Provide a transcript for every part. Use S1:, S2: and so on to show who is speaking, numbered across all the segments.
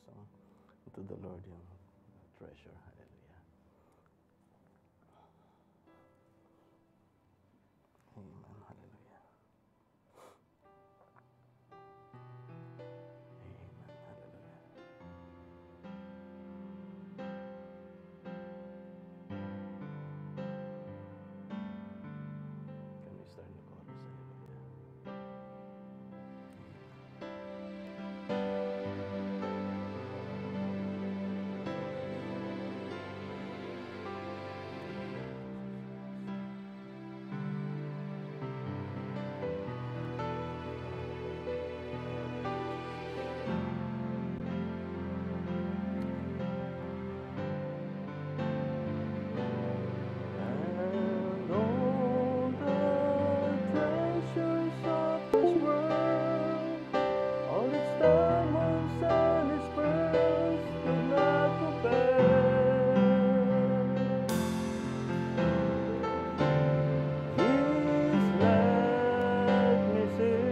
S1: song to the Lord yung treasure. Hallelujah. Amen. Hallelujah. Amen. Hallelujah. Can we start the chorus? Hallelujah. And all the treasures of this world, all its diamonds and its pearls, could not compare. He's let me see,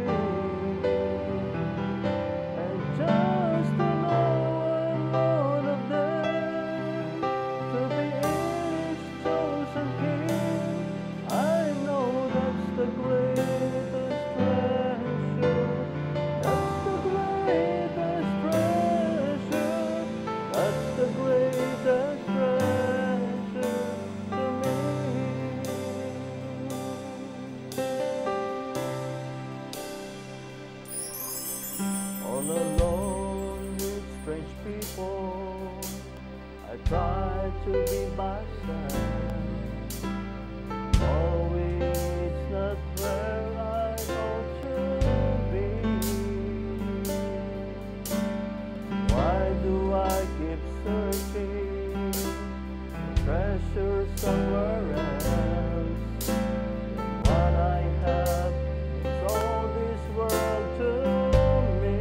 S1: and just to know I'm one of them, to be His chosen king. I know that's the greatest treasure. That's the greatest treasure. That's the greatest treasure to me. All alone with strange people, I try to be by side. Oh, it's not where I ought to be. Why do I keep searching treasure somewhere else? What I have is all this world to me.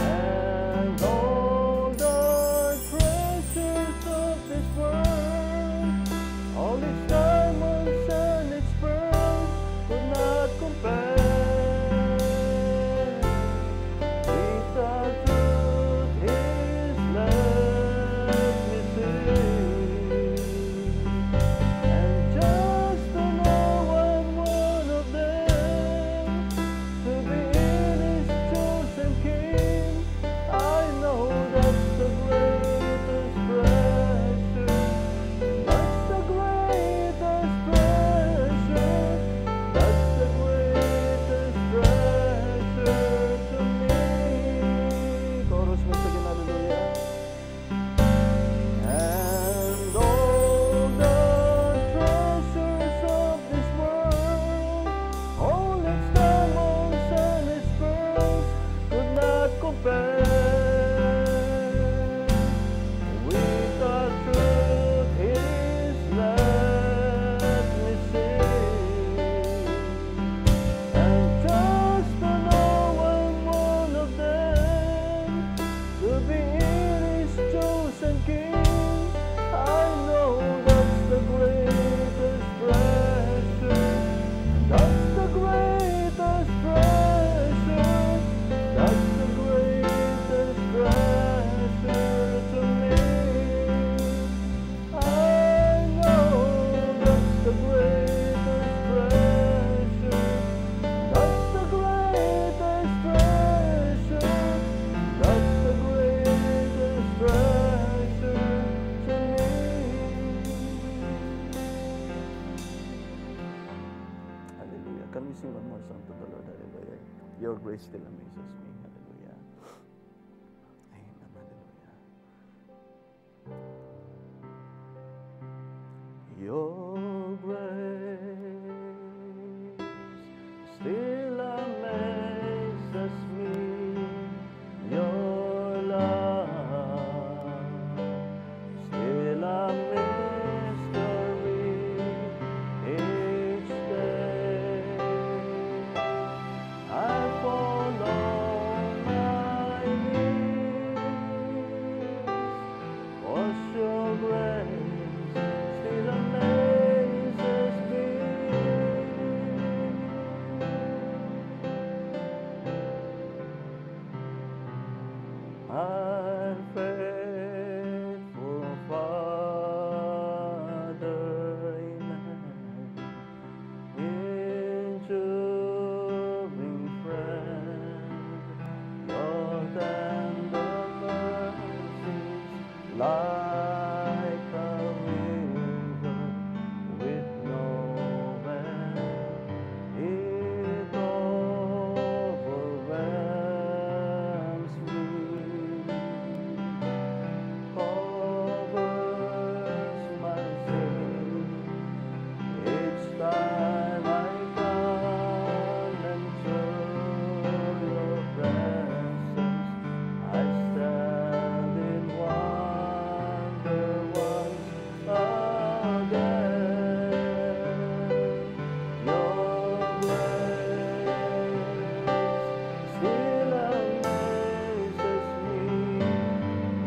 S1: And all the treasures of this world, all its diamonds and its pearls, could not compare with the truth He's let me see. And just to know I'm one of them, to be in His chosen king, I know that's the greatest treasure. That's the greatest treasure. That's the greatest treasure to me. Chorus once again, hallelujah. And all the treasures of this world, all its diamonds and its pearls, could not compare with the truth He's let me see. And just to know I'm one of them, to be in His chosen king, I know that's the greatest treasure. That's the greatest treasure. That's the greatest treasure to me. I know that's the greatest treasure. That's the greatest treasure. That's the greatest treasure to me. Hallelujah. Can we sing one more song to the Lord? Hallelujah. Your grace still amazes me. Hallelujah. Amen. Hallelujah. Your grace still amazes me. Your love still a mystery each day. I follow Unfaithful Father, amen. Enduring friend, your tender mercies like a river with no end. It overwhelms me, covers my sin. Each time I come into your presence, I stand in wonder once again. Your grace still amazes me.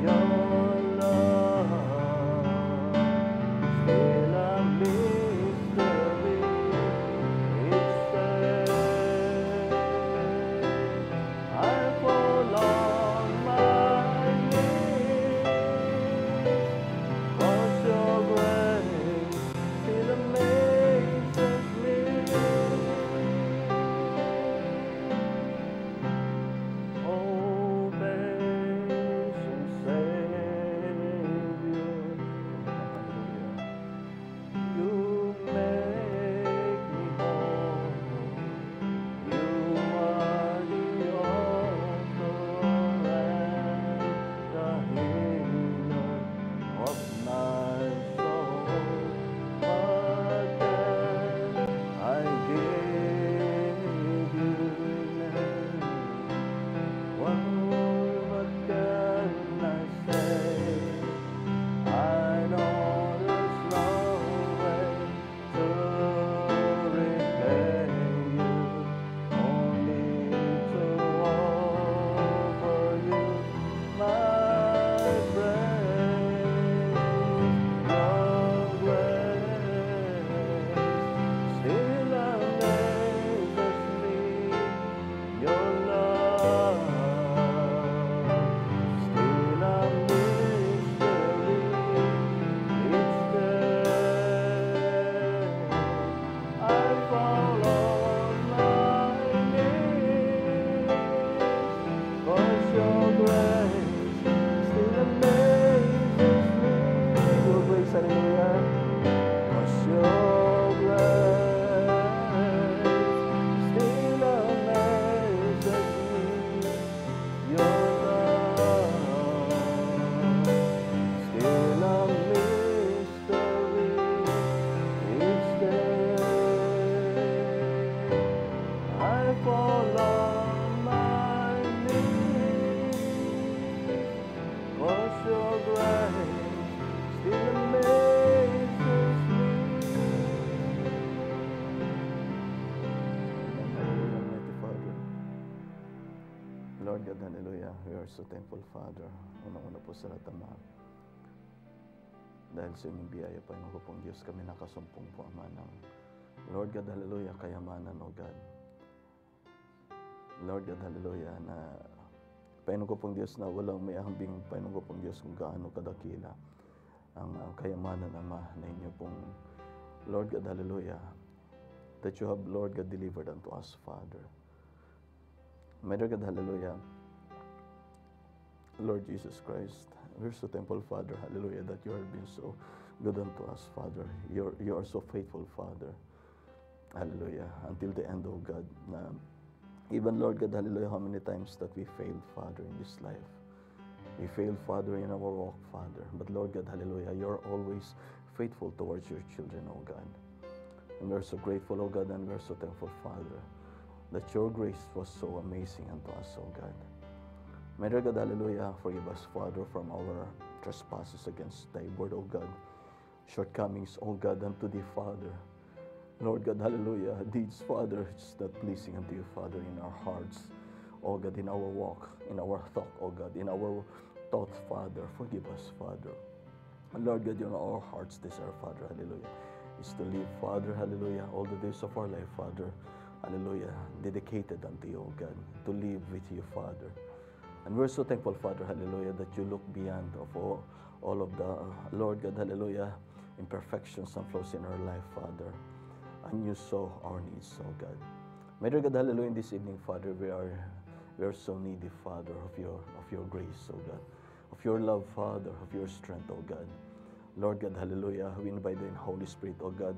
S1: Your love still a mystery. Each day I fall on my knees, 'cause your grace still amazes me. Oh, patient Savior, you make me whole. You are the author and the healer of my soul. What can I give you now? What can I say? I know there's no way to repay you, only to offer you my praise. Your grace still amazes me. Your love still a mystery. Each day I fall on my knees, 'cause your grace still amazes me. Your grace, hallelujah. 'Cause your grace still amazes me. Your love still a mystery. Each day I fall on my knees, 'cause your grace still amazes me. Hallelujah, Almighty Father. Lord God, hallelujah. We are so thankful, Father. Unang-una po sa lahat, Ama. Dahil sa inyong biyaya, Panginoon ko pong Diyos, kami nakasumpong po, Ama, ng Lord God, hallelujah, kayamanan, O God. Lord God, hallelujah, na Panginoon ko pong Diyos na walang may ahambing, Panginoon ko pong Diyos kung gaano kadakila ang kayamanan, Ama, na inyo pong Lord God, hallelujah, that you have, Lord God, delivered unto us, Father. My Lord God, hallelujah, Lord Jesus Christ, we're so thankful, Father, hallelujah, that you have been so good unto us, Father. You are so faithful, Father, hallelujah, until the end, oh God, na even, Lord God, hallelujah, how many times that we failed, Father, in this life. We failed, Father, in our walk, Father. But, Lord God, hallelujah, you're always faithful towards your children, oh God. And we're so grateful, oh God, and we're so thankful, Father, that your grace was so amazing unto us, oh God. May Lord God, hallelujah, forgive us, Father, from our trespasses against thy word, O God. Shortcomings, O God, unto thee, Father. Lord God, hallelujah, deeds, Father, it's not pleasing unto you, Father, in our hearts. O God, in our walk, in our thought, O God, in our thoughts, Father, forgive us, Father. And Lord God, you know our hearts desire, Father, hallelujah, is to live, Father, hallelujah, all the days of our life, Father, hallelujah, dedicated unto you, O God, to live with you, Father. And we're so thankful, Father, hallelujah, that you look beyond of all of the, Lord God, hallelujah, imperfections and flaws in our life, Father. And you saw our needs, oh God. May dear God, hallelujah, in this evening, Father, we are so needy, Father, of your grace, oh God, of your love, Father, of your strength, oh God. Lord God, hallelujah, we invite the Holy Spirit, oh God,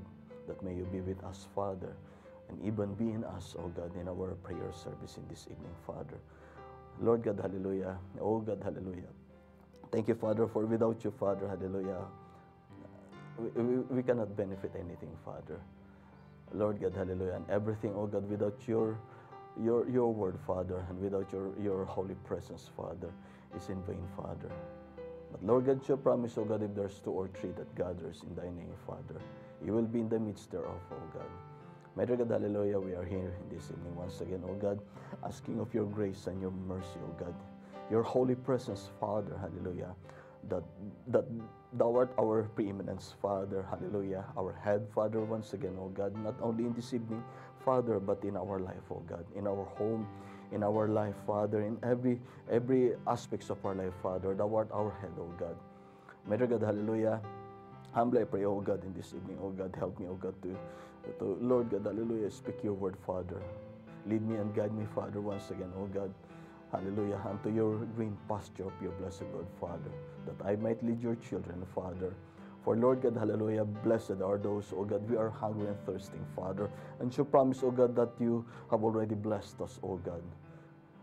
S1: that may you be with us, Father, and even be in us, oh God, in our prayer service in this evening, Father. Lord God, hallelujah, oh God, hallelujah. Thank you, Father, for without you, Father, hallelujah, we cannot benefit anything, Father. Lord God, hallelujah, and everything, oh God, without your word, Father, and without your holy presence, Father, is in vain, Father. But Lord God, you promise, oh God, if there's 2 or 3 that gathers in thy name, Father, you will be in the midst thereof, oh God. My dear God, hallelujah, we are here in this evening once again, oh God, asking of your grace and your mercy, oh God, your holy presence, Father, hallelujah, that thou art our preeminence, Father, hallelujah, our head, Father, once again, oh God, not only in this evening, Father, but in our life, oh God, in our home, in our life, Father, in every aspects of our life, Father, thou art our head, oh God. My dear God, hallelujah, humbly I pray, oh God, in this evening, oh God, help me, oh God, to Lord God, hallelujah, speak your word, Father. Lead me and guide me, Father, once again, oh God, hallelujah, unto your green pasture of your blessed word, Father, that I might lead your children, Father. For Lord God, hallelujah, blessed are those, oh God, we are hungry and thirsting, Father. And you promise, oh God, that you have already blessed us, oh God.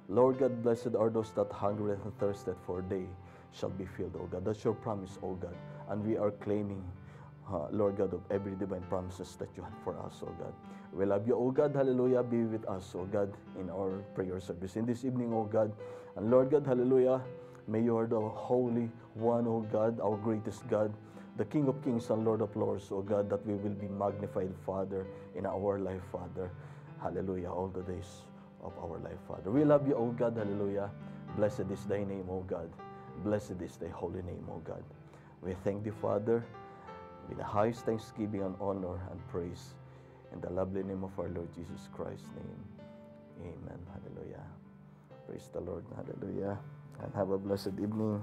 S1: Lord God, blessed are those that hunger and thirsted, for they shall be filled, oh God. That's your promise, oh God. And we are claiming, Lord God, of every divine promises that you have for us, oh God. We love you, oh God, hallelujah. Be with us, oh God, in our prayer service in this evening, oh God. And Lord God, hallelujah, may you are the Holy One, oh God, our greatest God, the King of Kings and Lord of Lords, oh God, that we will be magnified, Father, in our life, Father. Hallelujah, all the days of our life, Father. We love you, oh God, hallelujah. Blessed is thy name, oh God. Blessed is thy holy name, oh God. We thank thee, Father, with the highest thanksgiving and honor and praise in the lovely name of our Lord Jesus Christ's name. Amen. Hallelujah. Praise the Lord. Hallelujah. And have a blessed evening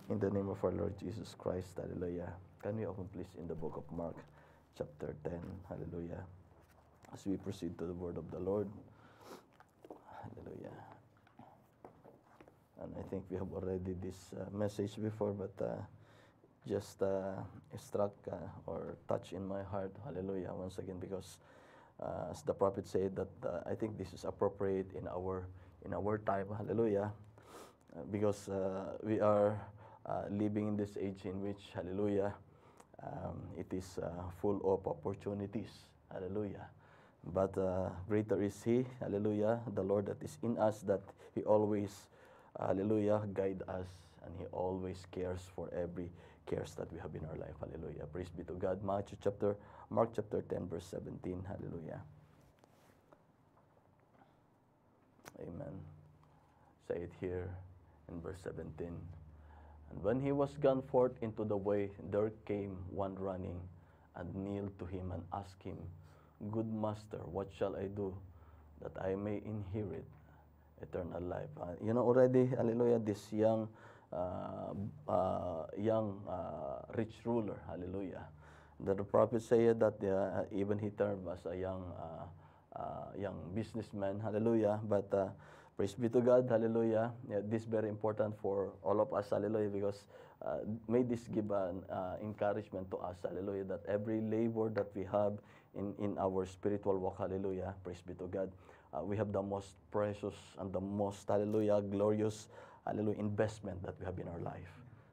S1: in the name of our Lord Jesus Christ. Hallelujah. Can we open please in the book of Mark chapter 10. Hallelujah. As we proceed to the word of the Lord. Hallelujah. And I think we have already this message before, but just struck or touch in my heart, hallelujah, once again, because as the prophet said that I think this is appropriate in our time, hallelujah, because we are living in this age in which, hallelujah, it is full of opportunities, hallelujah. But greater is He, hallelujah, the Lord that is in us, that He always, hallelujah, guide us, and He always cares for every cares that we have in our life, hallelujah. Praise be to God. Mark chapter 10, verse 17, hallelujah. Amen. Say it here in verse 17. And when he was gone forth into the way, there came one running, and kneeled to him, and asked him, Good master, what shall I do that I may inherit eternal life? You know already, hallelujah, this young rich ruler, hallelujah. The prophet said that even he turned as a young businessman, hallelujah. But praise be to God, hallelujah. Yeah, this is very important for all of us, hallelujah, because may this give an encouragement to us, hallelujah, that every labor that we have in our spiritual walk, hallelujah, praise be to God, we have the most precious and the most, hallelujah, glorious, hallelujah, investment that we have in our life,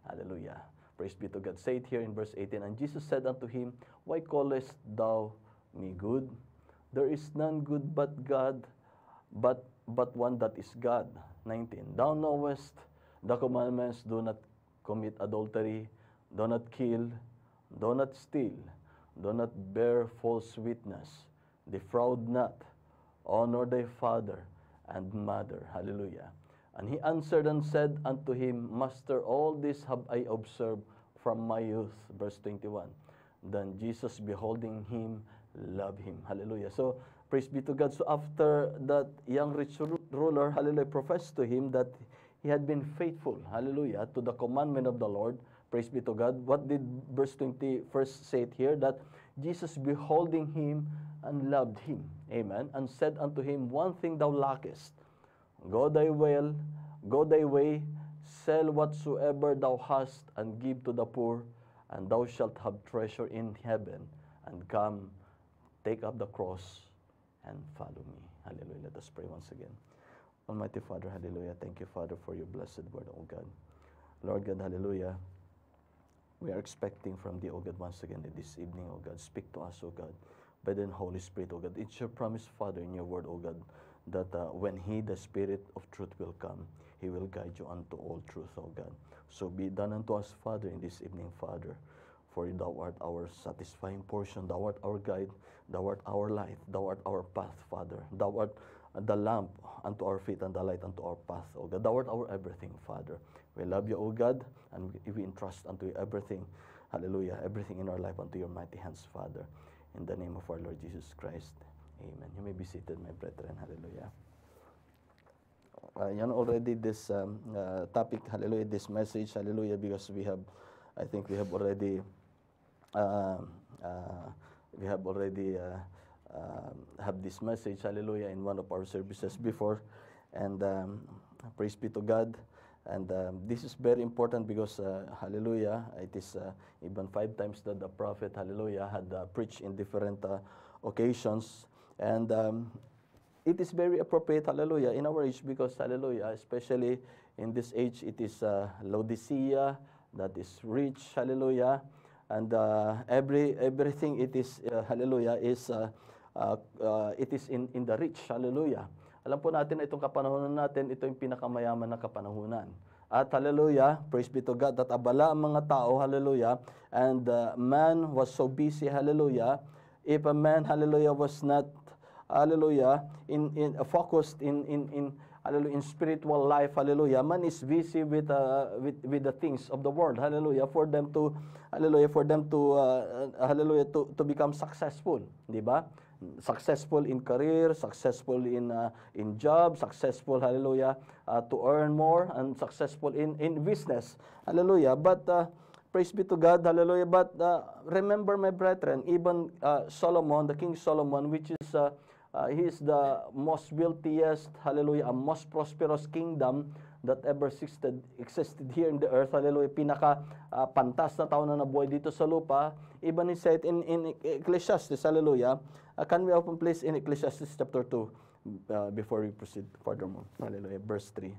S1: hallelujah. Praise be to God. Say it here in verse 18, and Jesus said unto him, Why callest thou me good? There is none good but God, but one that is God. 19. Thou knowest the commandments, do not commit adultery, do not kill, do not steal, do not bear false witness, defraud not, honor thy father and mother. Hallelujah. And he answered and said unto him, Master, all this have I observed from my youth. Verse 21. Then Jesus, beholding him, loved him. Hallelujah. So, praise be to God. So after that young rich ruler, hallelujah, professed to him that he had been faithful, hallelujah, to the commandment of the Lord. Praise be to God. What did verse 21 say it here? That Jesus beholding him and loved him. Amen. And said unto him, one thing thou lackest. Go thy way, sell whatsoever thou hast, and give to the poor, and thou shalt have treasure in heaven. And come, take up the cross, and follow me. Hallelujah. Let us pray once again. Almighty Father, hallelujah. Thank you, Father, for your blessed word, O God. Lord God, hallelujah. We are expecting from thee, O God, once again this evening, O God. Speak to us, O God, by the Holy Spirit, O God. It's your promise, Father, in your word, O God, that when he, the Spirit of truth, will come, he will guide you unto all truth, O God. So be done unto us, Father, in this evening, Father. For thou art our satisfying portion, thou art our guide, thou art our light, thou art our path, Father. Thou art the lamp unto our feet and the light unto our path, O God. Thou art our everything, Father. We love you, O God, and we entrust unto you everything, hallelujah, everything in our life unto your mighty hands, Father. In the name of our Lord Jesus Christ, amen. You may be seated, my brethren, hallelujah. Yan already this topic, hallelujah, this message, hallelujah, because we have, I think we have already have this message, hallelujah, in one of our services before, and praise be to God. And this is very important because, hallelujah, it is even 5 times that the prophet, hallelujah, had preached in different occasions. And it is very appropriate, hallelujah, in our age because, hallelujah, especially in this age, it is Laodicea that is rich, hallelujah. And everything it is, hallelujah, is it is in the rich, hallelujah. Alam po natin itong kapanahunan natin, ito yung pinakamayaman na kapanahunan. At hallelujah, praise be to God, that abala ang mga tao, hallelujah, and man was so busy, hallelujah. If a man, hallelujah, was not, hallelujah, focused in hallelujah, in spiritual life, hallelujah, man is busy with the things of the world, hallelujah, for them to, hallelujah, hallelujah, to become successful, di ba? Successful in career, successful in job, successful, hallelujah, to earn more, and successful in business, hallelujah. But praise be to God, hallelujah. But remember, my brethren, even Solomon, the King Solomon, which is he is the most wealthiest, hallelujah, most prosperous kingdom that ever existed here in the earth, hallelujah, pantas na tao na nabuhay dito sa lupa. Even he said in Ecclesiastes, hallelujah, can we open please in Ecclesiastes chapter 2 before we proceed furthermore, hallelujah, verse 3.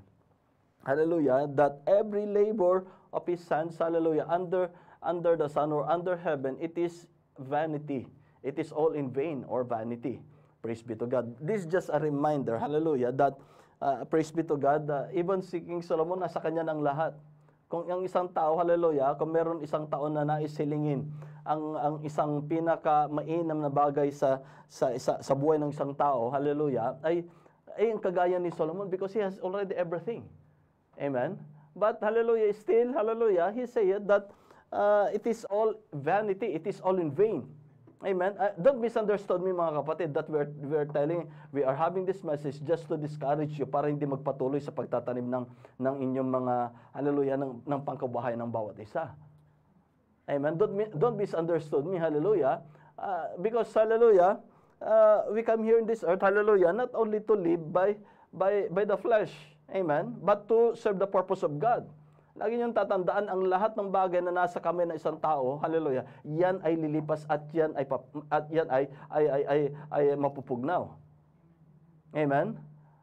S1: Hallelujah, that every labor of his hands, hallelujah, under the sun or under heaven, it is vanity. It is all in vain or vanity. Praise be to God. This is just a reminder, hallelujah, that praise be to God, even si King Solomon, nasa kanya ng lahat. Kung ang isang tao, hallelujah, kung meron isang tao na nais hilingin ang isang pinaka-mainam na bagay sa buhay ng isang tao, hallelujah, ay ang kagaya ni Solomon because he has already everything. Amen? But, hallelujah, still, hallelujah, he said that it is all vanity, it is all in vain. Amen? Don't misunderstand me, mga kapatid, that we are having this message just to discourage you para hindi magpatuloy sa pagtatanim ng inyong mga, hallelujah, ng pangkabuhayan ng bawat isa. Amen? Don't misunderstand me, hallelujah, because, hallelujah, we come here in this earth, hallelujah, not only to live by the flesh, amen, but to serve the purpose of God. Lagi niyong tatandaan, ang lahat ng bagay na nasa kamay ng isang tao, hallelujah, yan ay lilipas at yan ay mapupugnaw. Amen?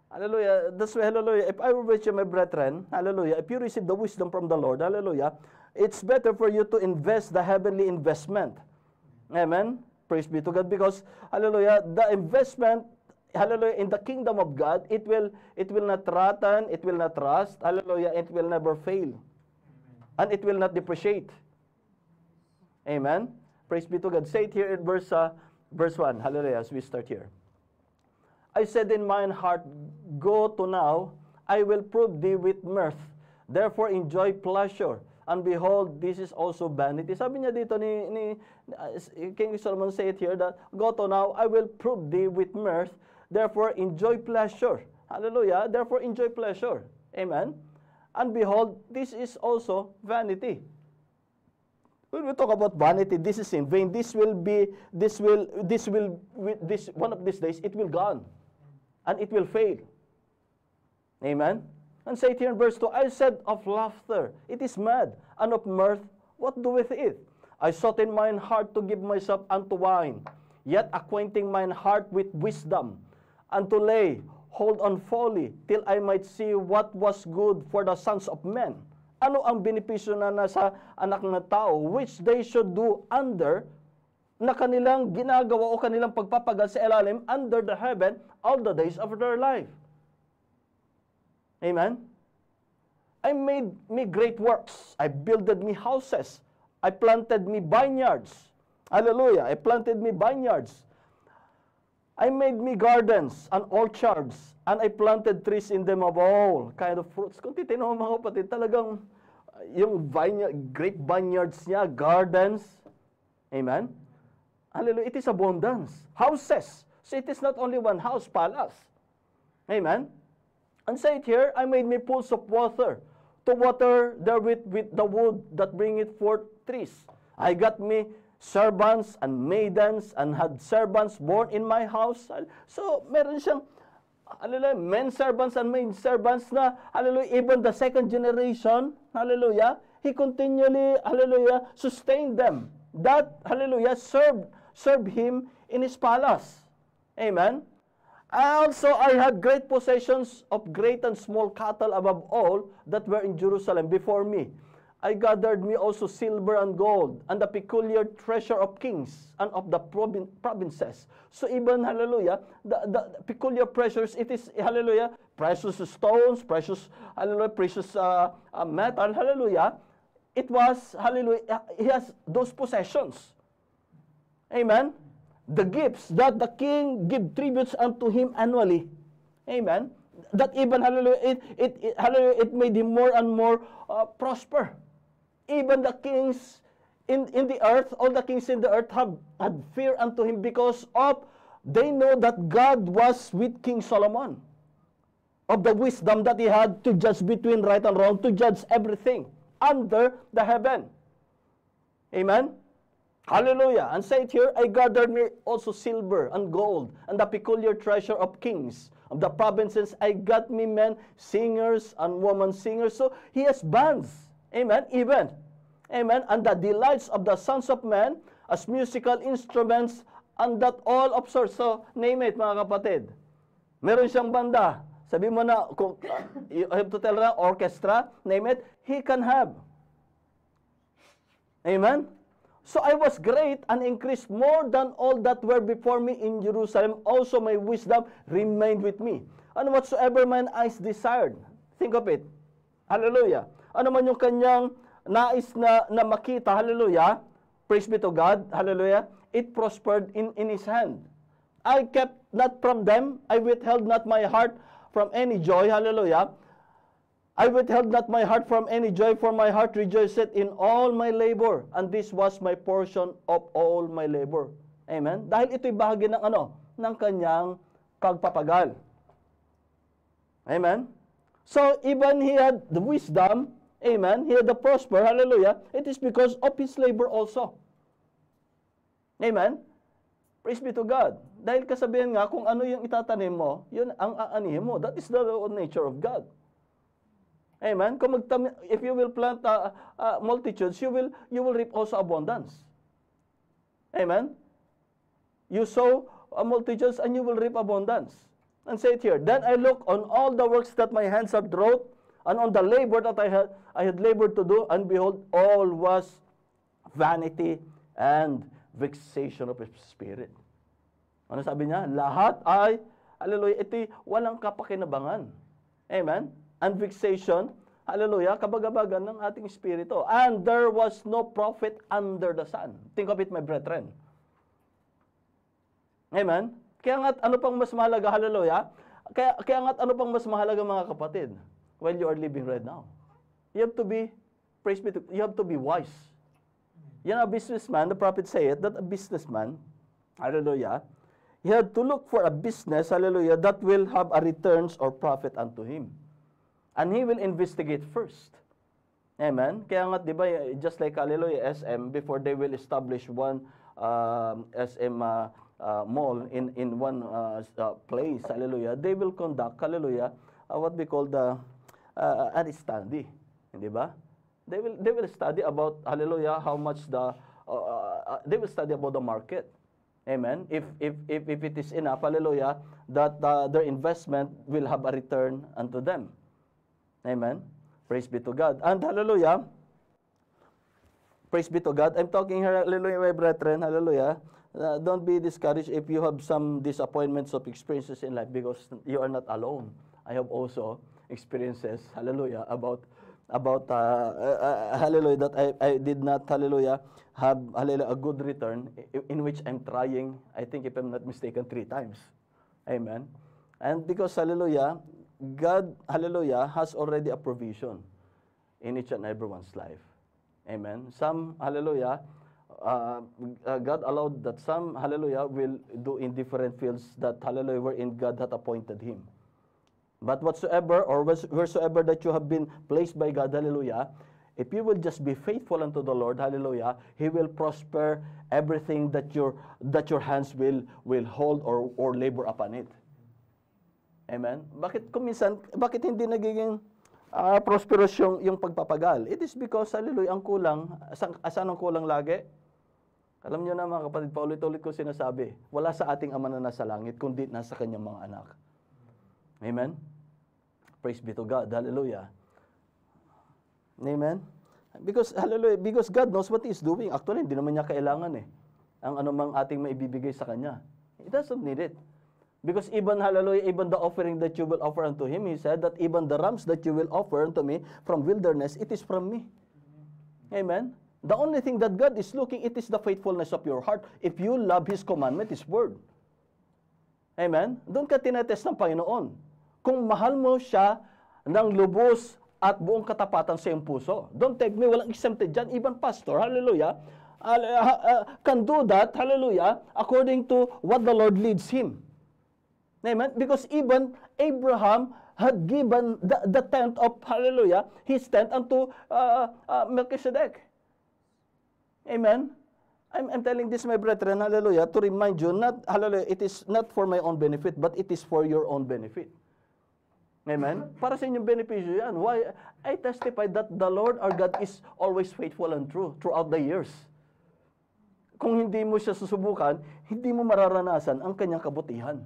S1: Hallelujah. That's why, hallelujah, if I were with you, my brethren, hallelujah, if you receive the wisdom from the Lord, hallelujah, it's better for you to invest the heavenly investment. Amen? Praise be to God, because, hallelujah, the investment, hallelujah, in the kingdom of God, it will not rotten, it will not rust, hallelujah, it will never fail. Amen. And it will not depreciate. Amen? Praise be to God. Say it here in verse 1, hallelujah, as we start here. I said in mine heart, go to now, I will prove thee with mirth, therefore enjoy pleasure. And behold, this is also vanity. Sabi niya dito ni King Solomon, say it here, that go to now, I will prove thee with mirth, therefore enjoy pleasure. Hallelujah. Therefore enjoy pleasure. Amen. and behold, this is also vanity. When we talk about vanity, this is in vain. One of these days, it will gone. And it will fail. Amen? And say it here in verse 2, I said of laughter, it is mad, and of mirth, what doeth it? I sought in mine heart to give myself unto wine, yet acquainting mine heart with wisdom, and to lay hold on folly, till I might see what was good for the sons of men. Ano ang benepisyo na nasa anak ng tao, which they should do under, na kanilang ginagawa o kanilang pagpapagal sa ilalim under the heaven all the days of their life. Amen? I made me great works. I builded me houses. I planted me vineyards. Hallelujah. I planted me vineyards. I made me gardens and orchards, and I planted trees in them of all kind of fruits. Kung titino mga kapatid, talagang yung great vineyards niya, gardens. Amen? Hallelujah. It is abundance. Houses. So it is not only one house, palace. Amen? And say it here, I made me pools of water, to water therewith with the wood that bringeth forth trees. I got me servants and maidens, and had servants born in my house. So, meron siyang, hallelujah, men servants and maid servants na, hallelujah, even the second generation, hallelujah, he continually, hallelujah, sustained them. That, hallelujah, served him in his palace. Amen? I had great possessions of great and small cattle above all that were in Jerusalem before me. I gathered me also silver and gold, and the peculiar treasure of kings and of the provinces. So even, hallelujah, the peculiar treasures, it is, hallelujah, precious stones, precious, hallelujah, precious metal, hallelujah. It was, hallelujah, he has those possessions. Amen? The gifts that the king give tributes unto him annually. Amen? That even, hallelujah, it made him more and more prosper. Even the kings in the earth, all the kings in the earth had fear unto him because of, they know that God was with King Solomon. Of the wisdom that he had to judge between right and wrong, to judge everything under the heaven. Amen? Hallelujah. And say it here, I gathered me also silver and gold, and the peculiar treasure of kings of the provinces. I got me men singers and women singers. So he has bands. Amen. Even. Amen. And the delights of the sons of men as musical instruments, and that all of sorts. So name it, mga kapatid. Meron siyang banda. Sabi mo na, kung you have to tell na orchestra, name it, he can have. Amen. So I was great and increased more than all that were before me in Jerusalem. Also my wisdom remained with me. And whatsoever mine eyes desired. Think of it. Hallelujah. Ano man yung kanyang nais na makita, hallelujah, praise be to God, hallelujah, it prospered in his hand. I kept not from them, I withheld not my heart from any joy, hallelujah. I withheld not my heart from any joy, for my heart rejoiceth in all my labor, and this was my portion of all my labor. Amen? Dahil ito'y bahagi ng ng kanyang pagpapagal. Amen? So, even he had the wisdom, amen, he had the prosper, hallelujah, it is because of his labor also. Amen? Praise be to God. Dahil kasabihan nga, kung ano yung itatanim mo, yun ang aanihin mo. That is the nature of God. Amen? If you will plant multitudes, you will reap also abundance. Amen? You sow multitudes and you will reap abundance. And say it here, then I look on all the works that my hands have wrought, and on the labor that I had labored to do, and behold, all was vanity and vexation of spirit. Ano sabi niya? Lahat ay, hallelujah, ito'y walang kapakinabangan. Amen? And vexation, hallelujah, kabagabagan ng ating espiritu. And there was no profit under the sun. Think of it, my brethren. Amen? Kaya nga't ano pang mas mahalaga, hallelujah? Kaya nga't ano pang mas mahalaga, mga kapatid, while you are living right now? You have to be, praise be to, you have to be wise. Yan a businessman, the prophet say it, that a businessman, hallelujah, he had to look for a business, hallelujah, that will have a returns or profit unto him. And He will investigate first. Amen? Kaya nga, di ba, just like, hallelujah, SM, before they will establish one SM mall in one place, hallelujah, they will conduct, hallelujah, what we call the an study. Di ba? They will study about, hallelujah, how much they will study about the market. Amen? If it is enough, hallelujah, that their investment will have a return unto them. Amen? Praise be to God. And hallelujah, praise be to God. I'm talking here, hallelujah, my brethren, hallelujah. Don't be discouraged if you have some disappointments of experiences in life, because you are not alone. I have also experiences, hallelujah, about hallelujah, that I did not, hallelujah, have, hallelujah, a good return, in which I'm trying, I think if I'm not mistaken, 3 times. Amen. And because, hallelujah, God, hallelujah, has already a provision in each and everyone's life. Amen. Some, hallelujah, God allowed that some, hallelujah, will do in different fields that, hallelujah, wherein God had appointed him. But whatsoever or wheresoever that you have been placed by God, hallelujah, if you will just be faithful unto the Lord, hallelujah, He will prosper everything that your hands will hold or labor upon it. Amen? Bakit hindi nagiging prosperous yung pagpapagal? It is because, hallelujah, ang kulang, asan ang kulang lagi? Alam niyo na mga kapatid, paulit-ulit ko sinasabi, wala sa ating Ama na nasa langit, kundi nasa Kanyang mga anak. Amen? Praise be to God. Hallelujah. Amen? Because, hallelujah, because God knows what He is doing. Actually, hindi naman niya kailangan ang anumang ating maibibigay sa Kanya. He doesn't need it. Because even, hallelujah, even the offering that you will offer unto Him, He said that even the rams that you will offer unto me from wilderness, it is from me. Amen? The only thing that God is looking, it is the faithfulness of your heart. If you love His commandment, His word. Amen? Doon ka tinetest ng Panginoon. Kung mahal mo siya ng lubos at buong katapatan sa iyong puso. Don't take me, walang exempted dyan. Even pastor, hallelujah, can do that, hallelujah, according to what the Lord leads him. Amen? Because even Abraham had given the tent of, hallelujah, his tent unto Melchizedek. Amen? I'm telling this, my brethren, hallelujah, to remind you, not, hallelujah, it is not for my own benefit, but it is for your own benefit. Amen? Para sa inyong benepisyo yan. Why? I testify that the Lord our God is always faithful and true throughout the years. Kung hindi mo siya susubukan, hindi mo mararanasan ang kanyang kabutihan.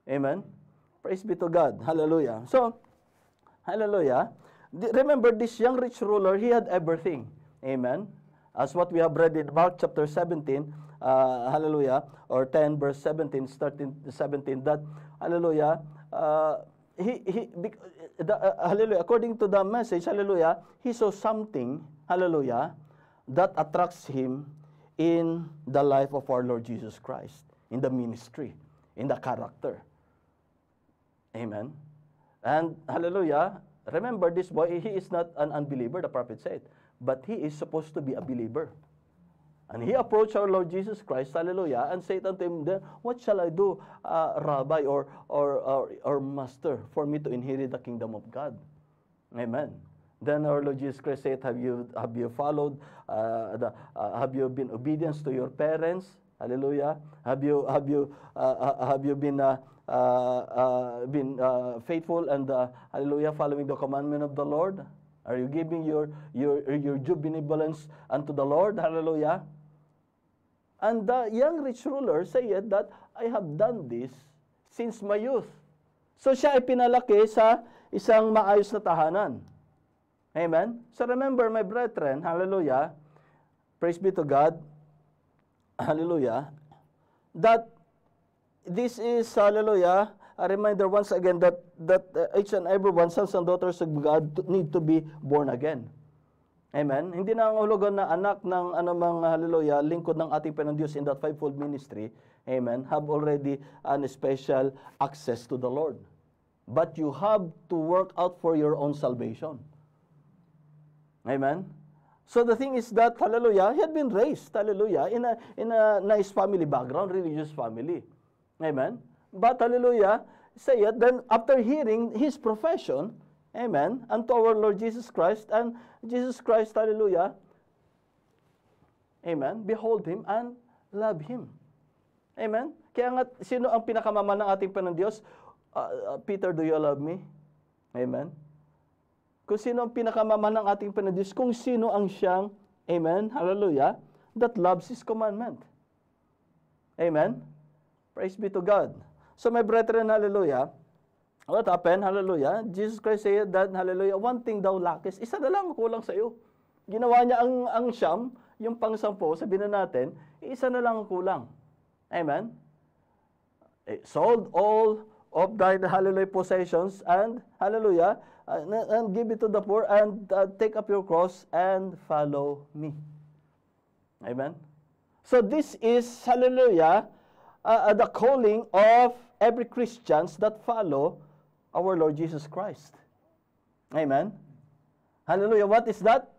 S1: Amen? Praise be to God. Hallelujah. So, hallelujah. Remember, this young rich ruler, he had everything. Amen? As what we have read in Mark chapter 17, hallelujah, or 10 verse 17, starting 17, that, hallelujah, hallelujah, according to the message, hallelujah, he saw something, hallelujah, that attracts him in the life of our Lord Jesus Christ, in the ministry, in the character. Amen. And hallelujah, remember this boy, he is not an unbeliever, the prophet said, but he is supposed to be a believer. And he approached our Lord Jesus Christ, hallelujah, and said unto him, then, what shall I do, Rabbi or Master, for me to inherit the kingdom of God? Amen. Then our Lord Jesus Christ said, have you followed, have you been obedient to your parents? Hallelujah. Have you been faithful and hallelujah, following the commandment of the Lord? Are you giving your due benevolence unto the Lord? Hallelujah. And the young rich ruler said that, I have done this since my youth. So siya ay pinalaki sa isang maayos na tahanan. Amen? So remember, my brethren, hallelujah, praise be to God, hallelujah, that this is, hallelujah, a reminder once again that each and every one, sons and daughters of God, need to be born again. Amen? Hindi na ang hulugan na anak ng anumang, hallelujah, lingkod ng ating Panginoon Diyos in that fivefold ministry, amen, have already an special access to the Lord. But you have to work out for your own salvation. Amen? So the thing is that, hallelujah, he had been raised, hallelujah, in a nice family background, religious family. Amen? But, hallelujah, say it, then after hearing his profession, Amen. Unto our Lord Jesus Christ. And Jesus Christ, hallelujah. Amen. Behold Him and love Him. Amen. Kaya nga, sino ang pinakamamahal ng ating Panginoon Diyos? Peter, do you love me? Amen. Kung sino ang pinakamamahal ng ating Panginoon Diyos, kung sino ang siyang, amen, hallelujah, that loves His commandment. Amen. Praise be to God. So my brethren, hallelujah, what happened? Hallelujah. Jesus Christ said that, hallelujah, one thing thou lackest, isa na lang kulang sa iyo. Ginawa niya ang siyam, yung pang-sampo, sabihin na natin, isa na lang kulang. Amen. Sold all of thine, hallelujah, possessions, and, hallelujah, and give it to the poor, and take up your cross, and follow me. Amen. So this is, hallelujah, the calling of every Christians that follow our Lord Jesus Christ. Amen. Hallelujah. What is that?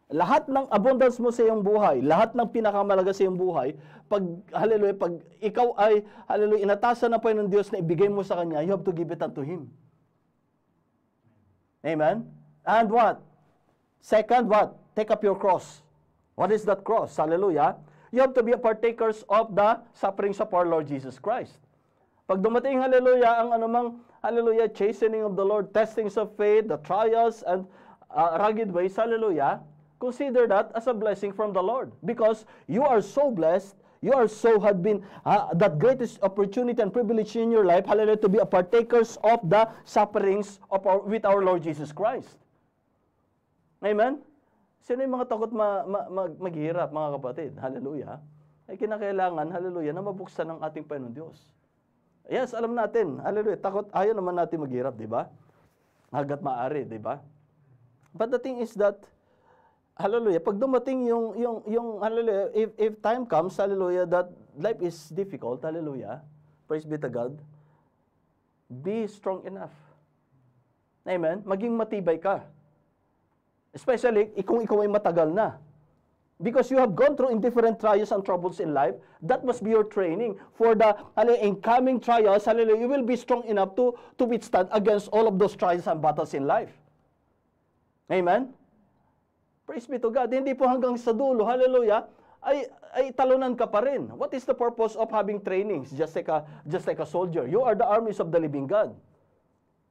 S1: Lahat ng abundance mo sa iyong buhay, lahat ng pinakamalaga sa iyong buhay, hallelujah, pag ikaw ay, hallelujah, inatasan ng Panginoon Diyos na ibigay mo sa Kanya, you have to give it unto Him. Amen. And what? Second, what? Take up your cross. What is that cross? Hallelujah. You have to be a partakers of the sufferings of our Lord Jesus Christ. Pag dumating, hallelujah, ang anumang, hallelujah, chastening of the Lord, testings of faith, the trials, and rugged ways, hallelujah, consider that as a blessing from the Lord. Because you are so blessed, you are so, had been, that greatest opportunity and privilege in your life, hallelujah, to be a partakers of the sufferings of with our Lord Jesus Christ. Amen? Sino yung mga takot maghirap, mga kapatid? Hallelujah. Ay kinakailangan, hallelujah, na mabuksan ng ating Panginoon Diyos. Yes, alam natin, hallelujah, takot, ayaw naman natin maghirap, di ba? Hanggat maaari, di ba? But the thing is that, hallelujah, pag dumating yung hallelujah, if time comes, hallelujah, that life is difficult, hallelujah, praise be to God, be strong enough. Amen? Maging matibay ka. Especially, kung ikaw ay matagal na. Because you have gone through in different trials and troubles in life, that must be your training. For the incoming trials, hallelujah, you will be strong enough to withstand against all of those trials and battles in life. Amen? Praise be to God. Hindi po hanggang sa dulo, hallelujah, ay talunan ka pa rin. What is the purpose of having trainings? Just like a soldier. You are the armies of the living God.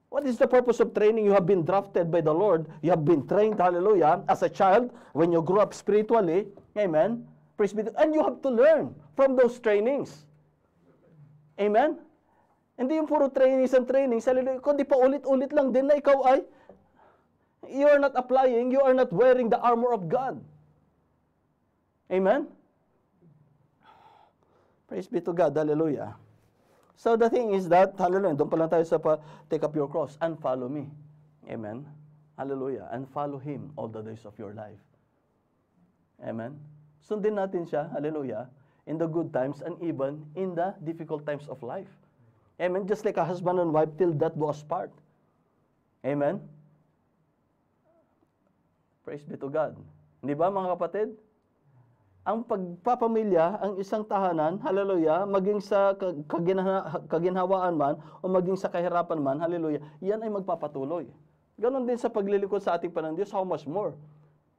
S1: What is the purpose of training? You have been drafted by the Lord. You have been trained, hallelujah, as a child. When you grow up spiritually, amen, praise be to God. And you have to learn from those trainings. Amen? Hindi yung puro trainings and trainings, hallelujah, kundi pa ulit-ulit lang din na ikaw ay, you are not applying, you are not wearing the armor of God. Amen? Praise be to God, hallelujah. So the thing is that, hallelujah, doon pa lang tayo sa take up your cross and follow me. Amen? Hallelujah. And follow Him all the days of your life. Amen? Sundin natin siya, hallelujah, in the good times and even in the difficult times of life. Amen? Just like a husband and wife till death do us part. Amen? Praise be to God. Hindi ba, mga kapatid? Ang pagpapamilya, ang isang tahanan, hallelujah, maging sa kaginhawaan man, o maging sa kahirapan man, hallelujah, yan ay magpapatuloy. Ganon din sa paglilingkod sa ating Panginoon Diyos, how much more?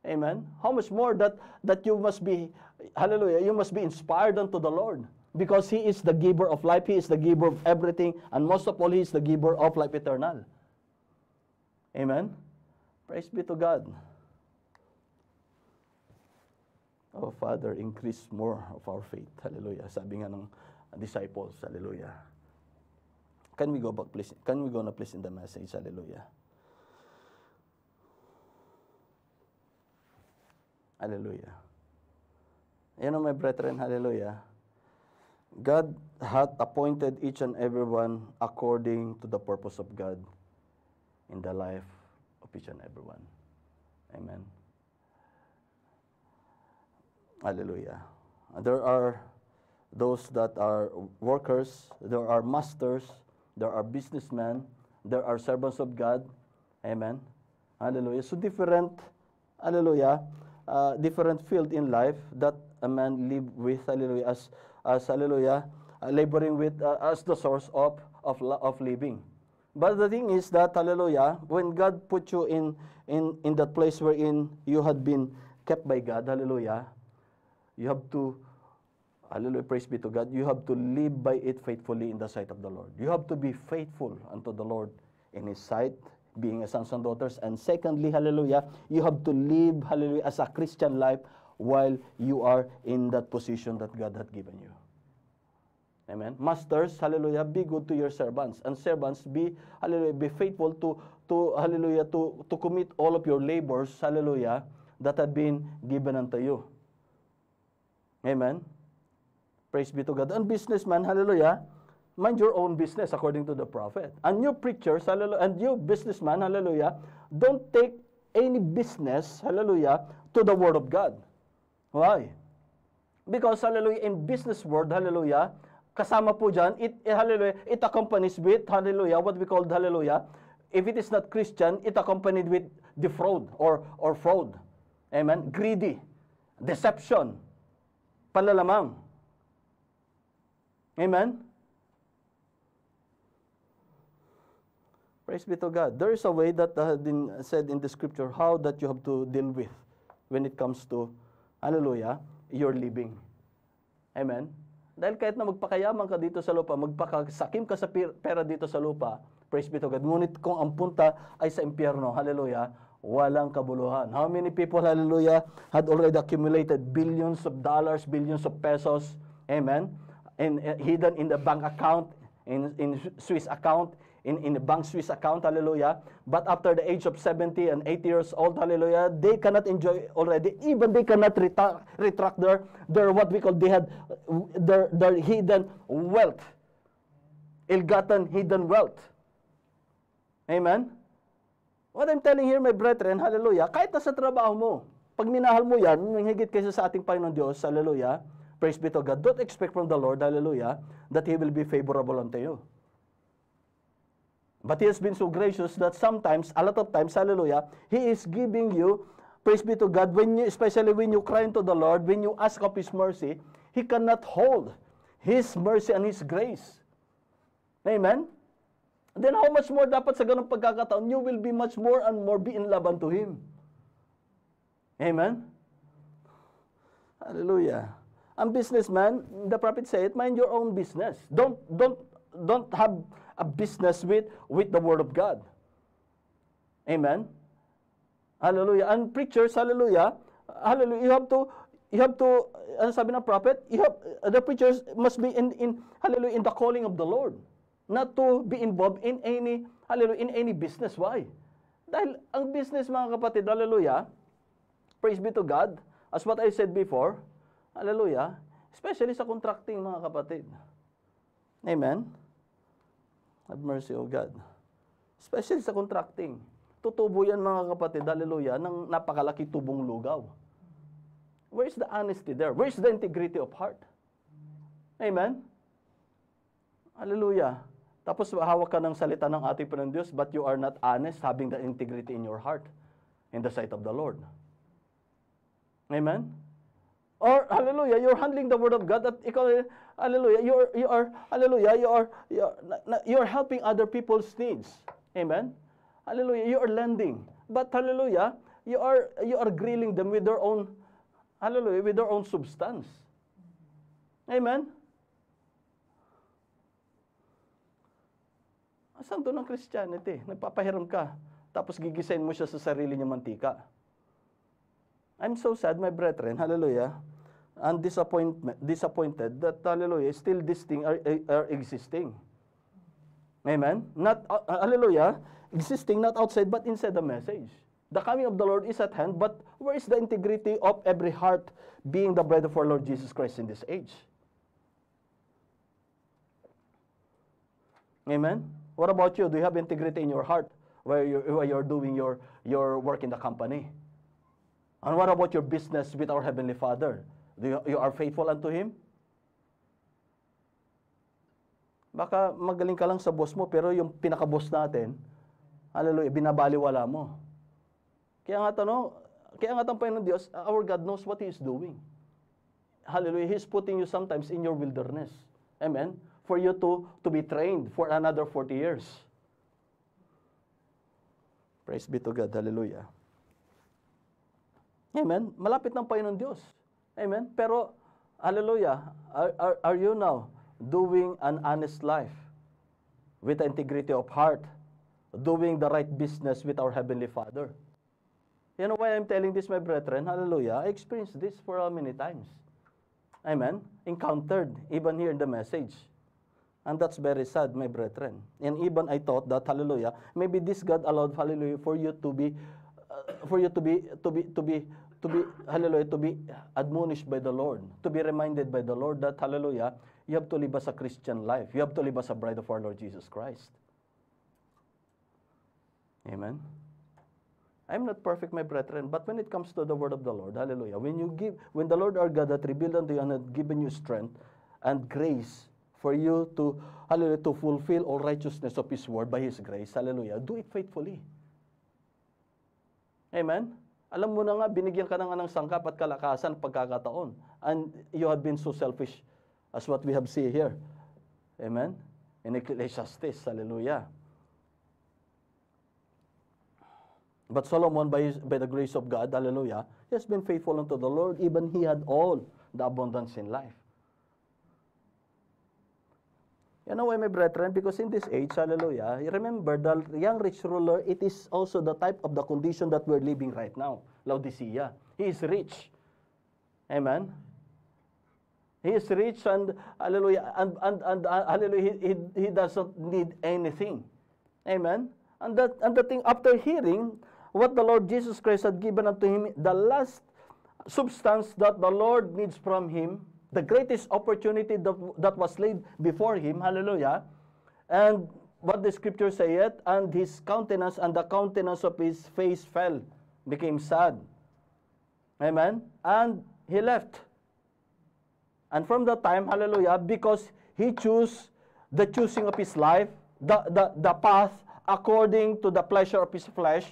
S1: Amen? How much more that you must be, hallelujah, you must be inspired unto the Lord. Because He is the giver of life, He is the giver of everything, and most of all, He is the giver of life eternal. Amen? Praise be to God. Oh, Father, increase more of our faith. Hallelujah. Sabi nga ng disciples, hallelujah. Can we go back, please? Can we go na, please, in the message? Hallelujah. Hallelujah. You know, my brethren, hallelujah. God hath appointed each and every one according to the purpose of God in the life of each and every one. Amen. Hallelujah. There are those that are workers, there are masters, there are businessmen, there are servants of God. Amen. Hallelujah. So different, hallelujah, different field in life that a man live with, hallelujah, as hallelujah, laboring with as the source of living. But the thing is that, hallelujah, when God put you in that place wherein you had been kept by God, hallelujah, you have to, hallelujah, praise be to God, you have to live by it faithfully in the sight of the Lord. You have to be faithful unto the Lord in His sight, being a sons and daughters. And secondly, hallelujah, you have to live, hallelujah, as a Christian life while you are in that position that God had given you. Amen. Masters, hallelujah, be good to your servants. And servants, be, hallelujah, be faithful to hallelujah, to commit all of your labors, hallelujah, that had been given unto you. Amen. Praise be to God. And businessman, hallelujah, mind your own business according to the prophet. And you preachers, hallelujah, and you businessman, hallelujah, don't take any business, hallelujah, to the word of God. Why? Because, hallelujah, in business world, hallelujah, kasama po dyan, hallelujah, it accompanies with, hallelujah, what we call, hallelujah, if it is not Christian, it accompanied with defraud or fraud. Amen? Greedy, deception, panlalamang. Amen? Praise be to God. There is a way that has been said in the scripture how that you have to deal with when it comes to, hallelujah, your living. Amen? Dahil kahit na magpakayaman ka dito sa lupa, magpakasakim ka sa pera dito sa lupa, praise be to God, ngunit kung ang punta ay sa impyerno, hallelujah, walang kabuluhan. How many people, hallelujah, had already accumulated billions of dollars, billions of pesos, amen, and hidden in the bank account, in Swiss account, in the bank Swiss account, hallelujah, but after the age of 70 and 80 years old, hallelujah, they cannot enjoy already, even they cannot retract their what we call, they had their hidden wealth, ill-gotten hidden wealth. Amen? What I'm telling here, my brethren, hallelujah, kahit nasa trabaho mo, pag minahal mo yan, higit kaysa sa ating Panginoon Diyos, hallelujah, praise be to God, don't expect from the Lord, hallelujah, that He will be favorable unto you. But He has been so gracious that sometimes, a lot of times, hallelujah, He is giving you, praise be to God, especially when you cry unto the Lord, when you ask of His mercy, He cannot hold His mercy and His grace. Amen? Then how much more dapat sa ganung pagkakataon, you will be much more and more be in love unto Him. Amen? Hallelujah. Ang businessman, the prophet said, mind your own business. Don't have a business with the Word of God. Amen? Hallelujah. And preachers, hallelujah, hallelujah, you have to, ano sabi ng prophet, the preachers must be hallelujah, in the calling of the Lord. Not to be involved in any, hallelujah, in any business. Why? Dahil ang business, mga kapatid, hallelujah, praise be to God, as what I said before, hallelujah, especially sa contracting, mga kapatid. Amen? Have mercy, O God. Especially sa contracting. Tutubo yan, mga kapatid, hallelujah, ng napakalaki tubong lugaw. Where's the honesty there? Where's the integrity of heart? Amen? Hallelujah. Tapos hawak ka ng salita ng ating Panginoon Diyos, but you are not honest, having the integrity in your heart in the sight of the Lord. Amen? Or, hallelujah, you're handling the Word of God at ikaw, hallelujah, you're helping other people's needs. Amen? Hallelujah, you are lending. But, hallelujah, you are grilling them with their own, hallelujah, with their own substance. Amen? Asan doon ang Christianity? Nagpapahiram ka, tapos gigisain mo siya sa sarili niya mantika. I'm so sad, my brethren, hallelujah, and disappointed that, hallelujah, still these things are existing. Amen? Not, hallelujah, existing not outside but inside the message. The coming of the Lord is at hand, but where is the integrity of every heart being the bride of our Lord Jesus Christ in this age? Amen? What about you? Do you have integrity in your heart where you're doing your work in the company? And what about your business with our Heavenly Father? You are faithful unto Him? Baka magaling ka lang sa boss mo, pero yung pinaka-boss natin, hallelujah, binabaliwala mo. Kaya nga ang Panginoon Diyos, our God knows what He is doing. Hallelujah, He is putting you sometimes in your wilderness. Amen? For you to be trained for another 40 years. Praise be to God. Hallelujah. Amen. Malapit ng Panginoon Diyos. Amen. Pero, hallelujah, are you now doing an honest life with integrity of heart, doing the right business with our Heavenly Father? You know why I'm telling this, my brethren? Hallelujah. I experienced this for how many times? Amen. Encountered, even here in the message. And that's very sad, my brethren. And even I thought that, hallelujah, maybe this God allowed, hallelujah, for you to be, hallelujah, to be admonished by the Lord, to be reminded by the Lord that, hallelujah, you have to live as a Christian life. You have to live as a bride of our Lord Jesus Christ. Amen. I'm not perfect, my brethren, but when it comes to the word of the Lord, hallelujah, when the Lord our God hath revealed unto you and hath given you strength and grace for you to, hallelujah, to fulfill all righteousness of His word by His grace, hallelujah, do it faithfully. Amen? Alam mo na nga, binigyan ka na nga ng sangkap at kalakasan, pagkakataon, and you have been so selfish as what we have seen here. Amen? In Ecclesiastes, hallelujah. But Solomon, by the grace of God, hallelujah, he has been faithful unto the Lord, even he had all the abundance in life. You know why, my brethren? Because in this age, hallelujah, remember, the young rich ruler, it is also the type of the condition that we're living right now, Laodicea. He is rich. Amen? He is rich and, hallelujah, and hallelujah, he doesn't need anything. Amen? And the thing, after hearing what the Lord Jesus Christ had given unto him, the last substance that the Lord needs from him, the greatest opportunity that was laid before him, hallelujah, and what the scripture saith, and his countenance and the countenance of his face fell, became sad. Amen? And he left. And from that time, hallelujah, because he chose the choosing of his life, the path according to the pleasure of his flesh.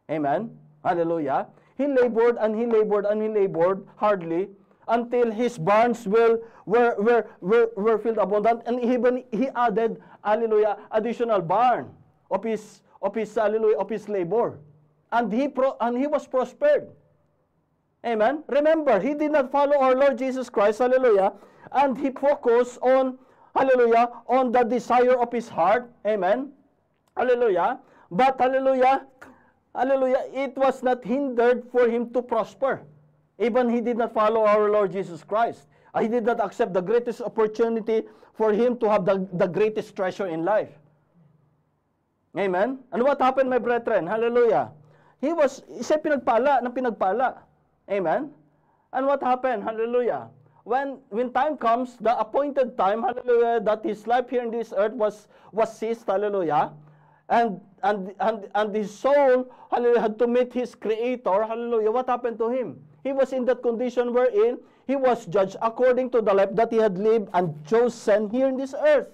S1: Amen? Hallelujah. He labored and he labored and he labored hardly until his barns were filled abundant, and even he added, hallelujah, additional barn of his hallelujah, of his labor. And he was prospered. Amen? Remember, he did not follow our Lord Jesus Christ, hallelujah, and he focused on, hallelujah, on the desire of his heart. Amen? Hallelujah. But, hallelujah, hallelujah, it was not hindered for him to prosper. Even he did not follow our Lord Jesus Christ. He did not accept the greatest opportunity for him to have the greatest treasure in life. Amen? And what happened, my brethren? Hallelujah. Siya pinagpala ng pinagpala. Amen? And what happened? Hallelujah. When time comes, the appointed time, hallelujah, that his life here in this earth was ceased, hallelujah, and his soul, hallelujah, had to meet his Creator, hallelujah, what happened to him? He was in that condition wherein he was judged according to the life that he had lived and chosen here in this earth.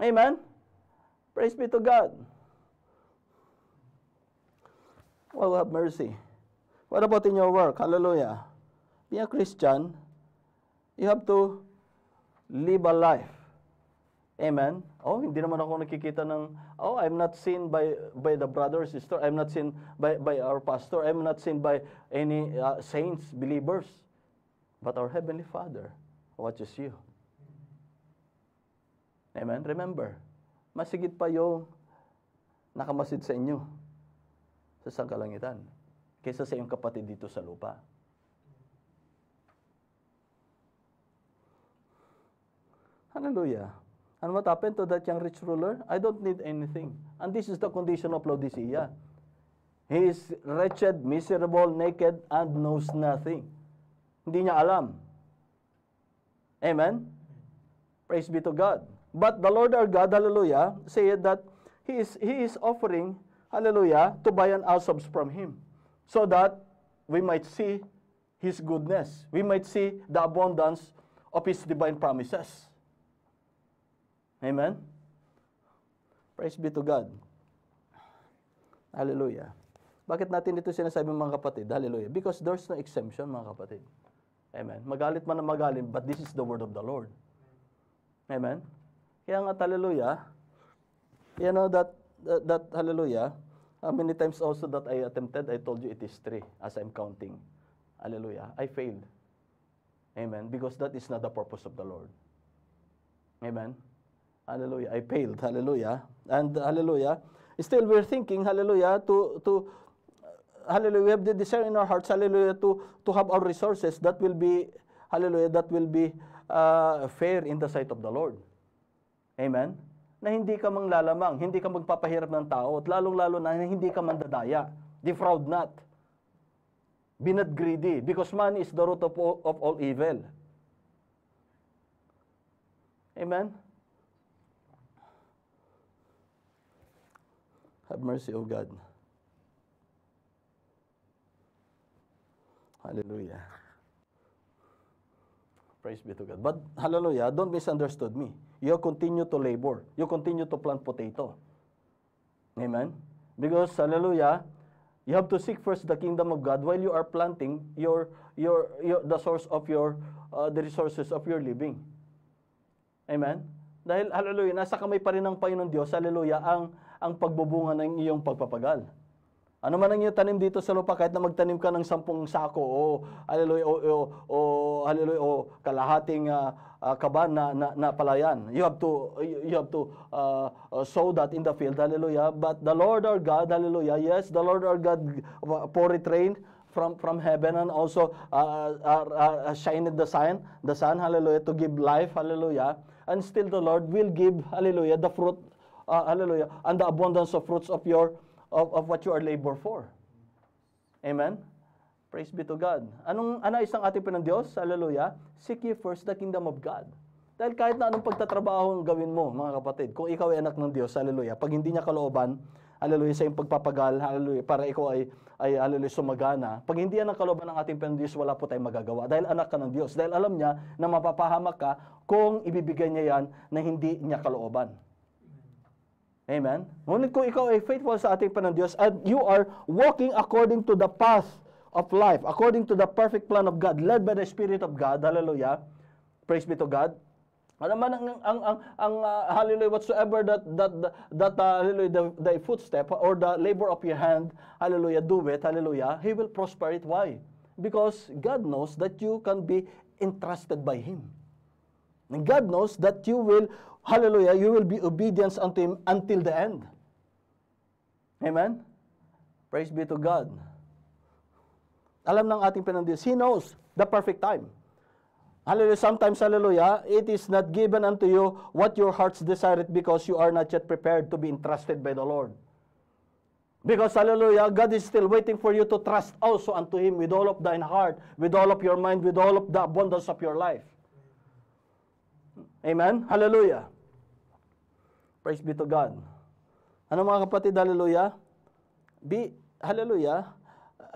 S1: Amen? Praise be to God. Well, have mercy. What about in your work? Hallelujah. Being a Christian, you have to live a life. Amen? Oh, hindi naman ako nakikita ng, I'm not seen by the brother or sister. I'm not seen by our pastor. I'm not seen by any saints, believers. But our Heavenly Father watches you. Amen? Remember, masigit pa yung nakamasid sa inyo sa sangkalangitan kaysa sa iyong kapatid dito sa lupa. Hallelujah. And what happened to that young rich ruler? I don't need anything. And this is the condition of Laodicea. He is wretched, miserable, naked, and knows nothing. Hindi niya alam. Amen? Praise be to God. But the Lord our God, hallelujah, said that He is offering, hallelujah, to buy an alms from Him, so that we might see His goodness. We might see the abundance of His divine promises. Amen? Praise be to God. Hallelujah. Bakit natin ito sinasabi, mga kapatid? Hallelujah. Because there's no exemption, mga kapatid. Amen. Magalit man na magalit, but this is the word of the Lord. Amen? Kaya nga, hallelujah, you know that hallelujah, many times also that I attempted, I told you it is 3 as I'm counting. Hallelujah. I failed. Amen. Because that is not the purpose of the Lord. Amen. Hallelujah. I failed. Hallelujah. And hallelujah. Still we're thinking, hallelujah, hallelujah, we have the desire in our hearts, hallelujah, to have our resources that will be, hallelujah, that will be fair in the sight of the Lord. Amen? Na hindi ka manglalamang, hindi ka magpapahirap ng tao, at lalong-lalo na hindi ka mandadaya. Defraud not. Be not greedy, because money is the root of all evil. Amen? Have mercy, O God. Hallelujah. Praise be to God. But, hallelujah, don't misunderstood me. You continue to labor. You continue to plant potato. Amen? Because, hallelujah, you have to seek first the kingdom of God while you are planting the source of the resources of your living. Amen? Dahil, hallelujah, nasa kamay pa rin ng Panginoon Diyos, hallelujah, ang pagbubunga ng iyong pagpapagal. Ano man ang iyong tanim dito sa lupa, kahit na magtanim ka ng 10 sako, hallelujah, hallelujah, kalahating kaban na palayan. You have to sow that in the field, hallelujah. But the Lord our God, hallelujah, yes, the Lord our God pour it rain from heaven, and also shined the sun, hallelujah, to give life, hallelujah. And still the Lord will give, hallelujah, the fruit, hallelujah, and the abundance of fruits of what you are labor for. Amen? Praise be to God. Ano isang ating ng Diyos? Hallelujah. Seek ye first the kingdom of God. Dahil kahit na anong pagtatrabaho ang gawin mo, mga kapatid, kung ikaw ay anak ng Diyos, hallelujah, pag hindi niya kalooban, hallelujah, sa iyong pagpapagal, hallelujah, para ikaw ay hallelujah, sumagana, pag hindi yan ang kalooban ng ating ng Diyos, wala po tayong magagawa. Dahil anak ka ng Diyos. Dahil alam niya na mapapahamak ka kung ibibigay niya yan na hindi niya kalooban. Amen? Ngunit kung ikaw ay faithful sa ating ng Diyos and you are walking according to the path of life, according to the perfect plan of God, led by the Spirit of God, hallelujah, praise be to God, ano man ang hallelujah, whatsoever that hallelujah, the footstep or the labor of your hand, hallelujah, do it, hallelujah, He will prosper it. Why? Because God knows that you can be entrusted by Him. And God knows that you will, hallelujah, you will be obedient unto Him until the end. Amen? Praise be to God. Alam ng ating Diyos, He knows the perfect time. Hallelujah. Sometimes, hallelujah, it is not given unto you what your hearts desire it because you are not yet prepared to be entrusted by the Lord. Because, hallelujah, God is still waiting for you to trust also unto Him with all of thine heart, with all of your mind, with all of the abundance of your life. Amen? Hallelujah. Praise be to God. Ano mga kapatid, hallelujah? Hallelujah,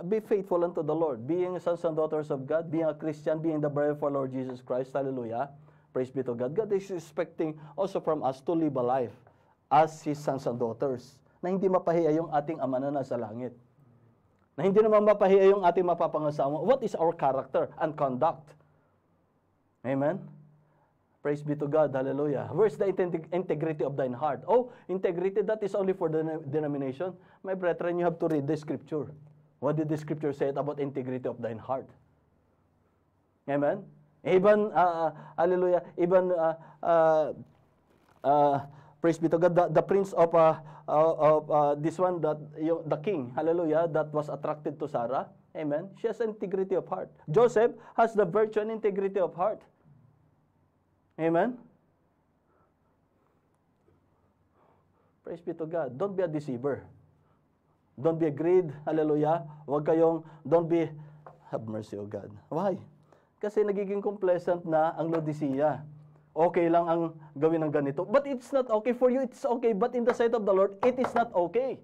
S1: be faithful unto the Lord. Being sons and daughters of God, being a Christian, being the bride of our Lord Jesus Christ, hallelujah. Praise be to God. God is expecting also from us to live a life as His sons and daughters, na hindi mapahiya yung ating Ama na nasa langit. Na hindi naman mapahiya yung ating mapapangasawa. What is our character and conduct? Amen? Praise be to God. Hallelujah. Where's the integrity of thine heart? Oh, integrity, that is only for the denomination. My brethren, you have to read the scripture. What did the scripture say about integrity of thine heart? Amen? Even, hallelujah, even, praise be to God, the prince of this one, the king, hallelujah, that was attracted to Sarah. Amen? She has integrity of heart. Joseph has the virtue and integrity of heart. Amen? Praise be to God. Don't be a deceiver. Don't be a greed. Hallelujah. Have mercy, O God. Why? Kasi nagiging complacent na ang Laodicea. Okay lang ang gawin ng ganito. But it's not okay for you. It's okay. But in the sight of the Lord, it is not okay.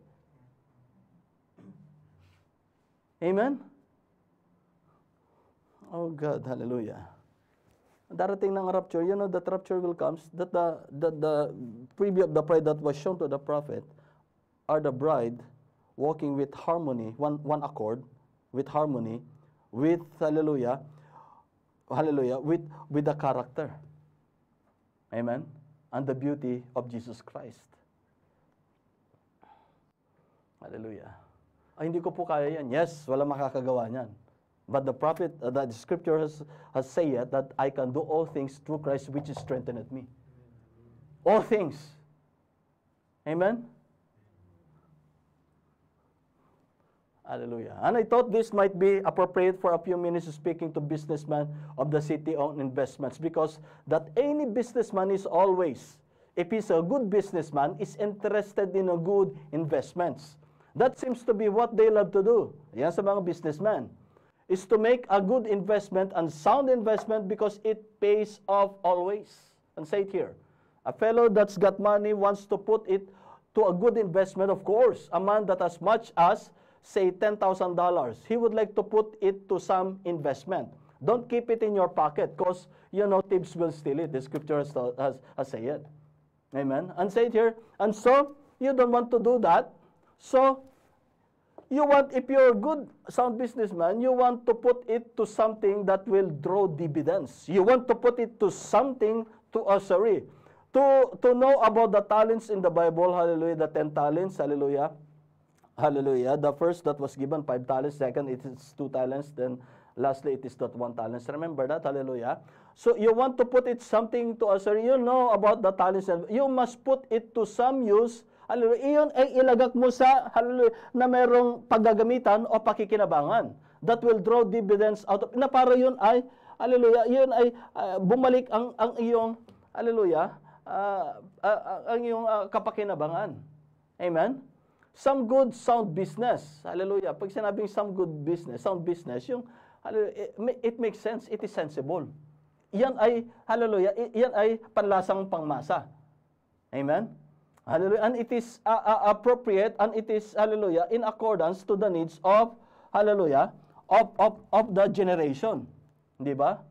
S1: Amen? Oh God. Hallelujah. Darating ng rapture, you know that rapture will come, that the preview of the bride that was shown to the prophet are the bride walking with harmony, one accord, with harmony, with, hallelujah, with the character. Amen? And the beauty of Jesus Christ. Hallelujah. Ay, hindi ko po kaya yan. Yes, wala makakagawa niyan. But the prophet, the scripture has said that I can do all things through Christ which is strengthened me. All things. Amen? Hallelujah. And I thought this might be appropriate for a few minutes speaking to businessmen of the city on investments, because that any businessman is always, if he's a good businessman, is interested in a good investments. That seems to be what they love to do. Yan sa mga businessmen. Is to make a good investment and sound investment because it pays off always. And say it here. A fellow that's got money wants to put it to a good investment, of course. A man that as much as, say, $10,000, he would like to put it to some investment. Don't keep it in your pocket because, you know, thieves will steal it. The scripture has said it. Amen? And say it here. And so, you don't want to do that. So, you want, if you're a good, sound businessman, you want to put it to something that will draw dividends. You want to put it to something, to know about the talents in the Bible, hallelujah, the 10 talents, hallelujah. Hallelujah. The first that was given 5 talents, second it is 2 talents, then lastly it is that 1 talent. Remember that, hallelujah. So you want to put it something to you know about the talents, and you must put it to some use. Hallelujah. Iyon ay ilagak mo sa, hallelujah, na merong paggagamitan o pakikinabangan that will draw dividends out of, na para yun ay, hallelujah, yun ay bumalik ang iyong, hallelujah, ang iyong kapakinabangan. Amen? Some good, sound business. Hallelujah. Pag sinabing some good business, sound business, yung, it makes sense, it is sensible. Yan ay, hallelujah, yan ay panlasang pangmasa. Amen? Hallelujah. And it is appropriate, and it is, hallelujah, in accordance to the needs of, hallelujah, of the generation. Di ba?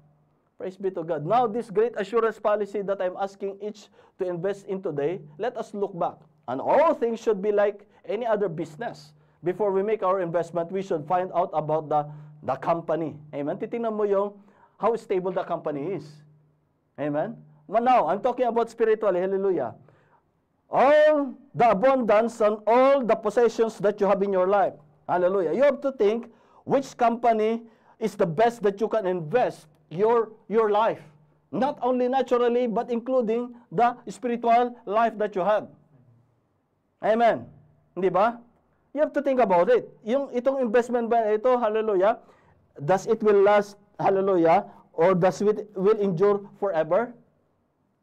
S1: Praise be to God. Now, this great assurance policy that I'm asking each to invest in today, let us look back. And all things should be like any other business. Before we make our investment, we should find out about the company. Amen? Titingnan mo yung how stable the company is. Amen? But now, I'm talking about spiritually. Hallelujah. All the abundance and all the possessions that you have in your life. Hallelujah. You have to think which company is the best that you can invest your life. Not only naturally, but including the spiritual life that you have. Amen. Hindi ba? You have to think about it. Itong investment ba ito, hallelujah, does it will last, hallelujah, or does it will endure forever?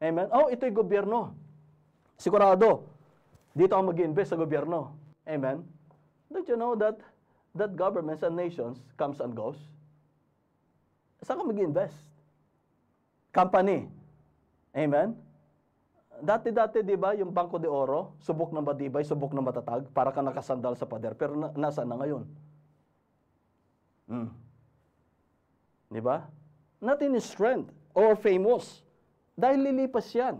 S1: Amen. Oh, ito'y gobyerno. Sigurado, dito ako mag-invest sa gobyerno. Amen. Don't you know that governments and nations comes and goes? Saan ka mag-invest? Company. Amen. Dati-dati, di ba, yung Bangko de Oro, subok ng matibay, subok ng matatag, para ka nakasandal sa pader. Pero nasaan na ngayon? Di ba? Not in strength or famous. Dahil lilipas yan.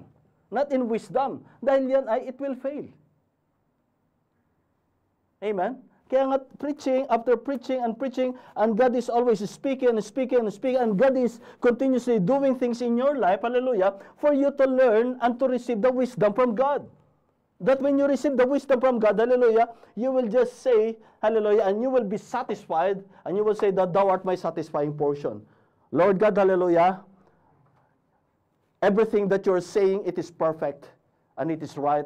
S1: Not in wisdom. Dahil yan ay it will fail. Amen? Kaya nga preaching, after preaching, and God is always speaking and speaking and speaking, and God is continuously doing things in your life, hallelujah, for you to learn and to receive the wisdom from God. That when you receive the wisdom from God, hallelujah, you will just say, hallelujah, and you will be satisfied, and you will say that thou art my satisfying portion. Lord God, hallelujah, everything that you're saying, it is perfect, and it is right,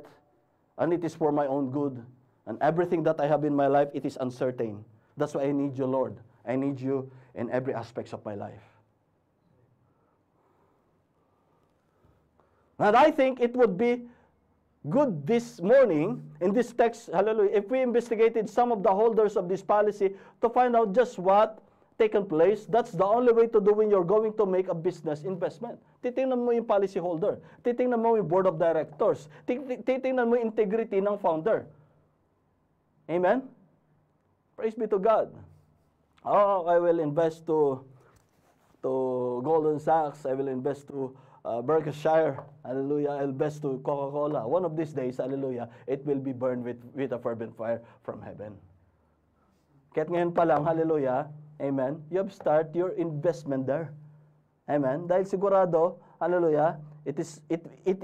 S1: and it is for my own good. And everything that I have in my life, it is uncertain. That's why I need you, Lord. I need you in every aspect of my life. And I think it would be good this morning, in this text, hallelujah, if we investigated some of the holders of this policy to find out just what taken place. That's the only way to do when you're going to make a business investment. Titingnan mo yung policy holder. Titingnan mo yung board of directors. Titingnan mo yung integrity ng founder. Amen? Praise be to God. Oh, I will invest to Goldman Sachs. I will invest to Berkshire. Hallelujah. I'll invest to Coca-Cola. One of these days, hallelujah, it will be burned with a fervent fire from heaven. Kaya't ngayon pa lang, hallelujah, amen, you have start your investment there. Amen? Dahil sigurado, hallelujah, it is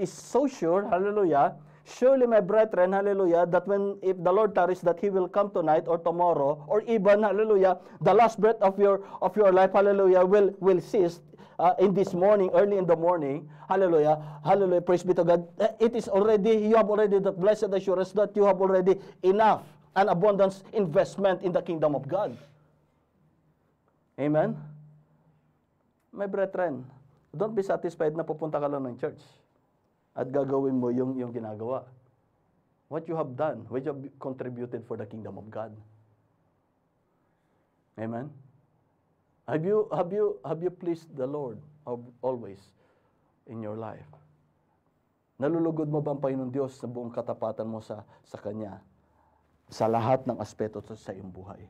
S1: so sure, hallelujah, Surely, my brethren, hallelujah, that if the Lord tarries, that He will come tonight or tomorrow, or even, hallelujah, the last breath of your life, hallelujah, will cease in this morning, early in the morning, hallelujah, hallelujah, praise be to God. It is already, you have already the blessed assurance that you have already enough and abundance investment in the kingdom of God. Amen? My brethren, don't be satisfied na pupunta ka lang ng church at gagawin mo yung ginagawa. What you have done, what you have contributed for the kingdom of God. Amen? Have you pleased the Lord always in your life? Nalulugod mo ba ang Panginoon Diyos sa buong katapatan mo sa Kanya? Sa lahat ng aspeto sa iyong buhay.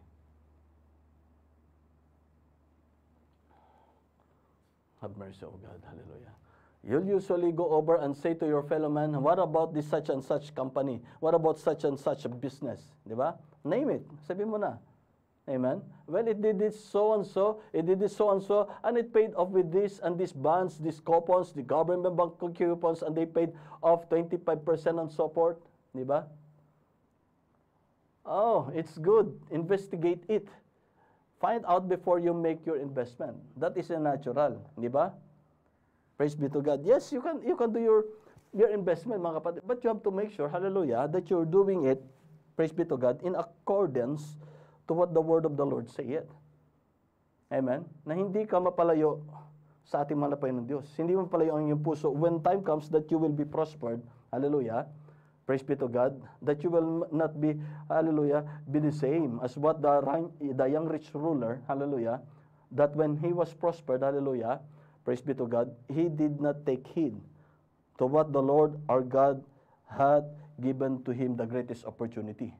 S1: Have mercy, O God. Hallelujah. You'll usually go over and say to your fellow man, what about this such and such company? What about such and such a business? Di ba? Name it. Sabi mo na. Amen? Well, it did this so and so, it did this so and so, and it paid off with this and these bonds, these coupons, the government bank coupons, and they paid off 25% on support. Di ba? Oh, it's good. Investigate it. Find out before you make your investment. That is a natural. Di ba? Praise be to God. Yes, you can do your investment, mga kapatid. But you have to make sure, hallelujah, that you're doing it, praise be to God, in accordance to what the word of the Lord say it. Amen? Na hindi ka mapalayo sa ating malapay ng Diyos. Hindi mo mapalayo ang iyong puso. When time comes that you will be prospered, hallelujah, praise be to God, that you will not be, hallelujah, be the same as what the young rich ruler, hallelujah, that when he was prospered, hallelujah, praise be to God, he did not take heed to what the Lord our God had given to him the greatest opportunity.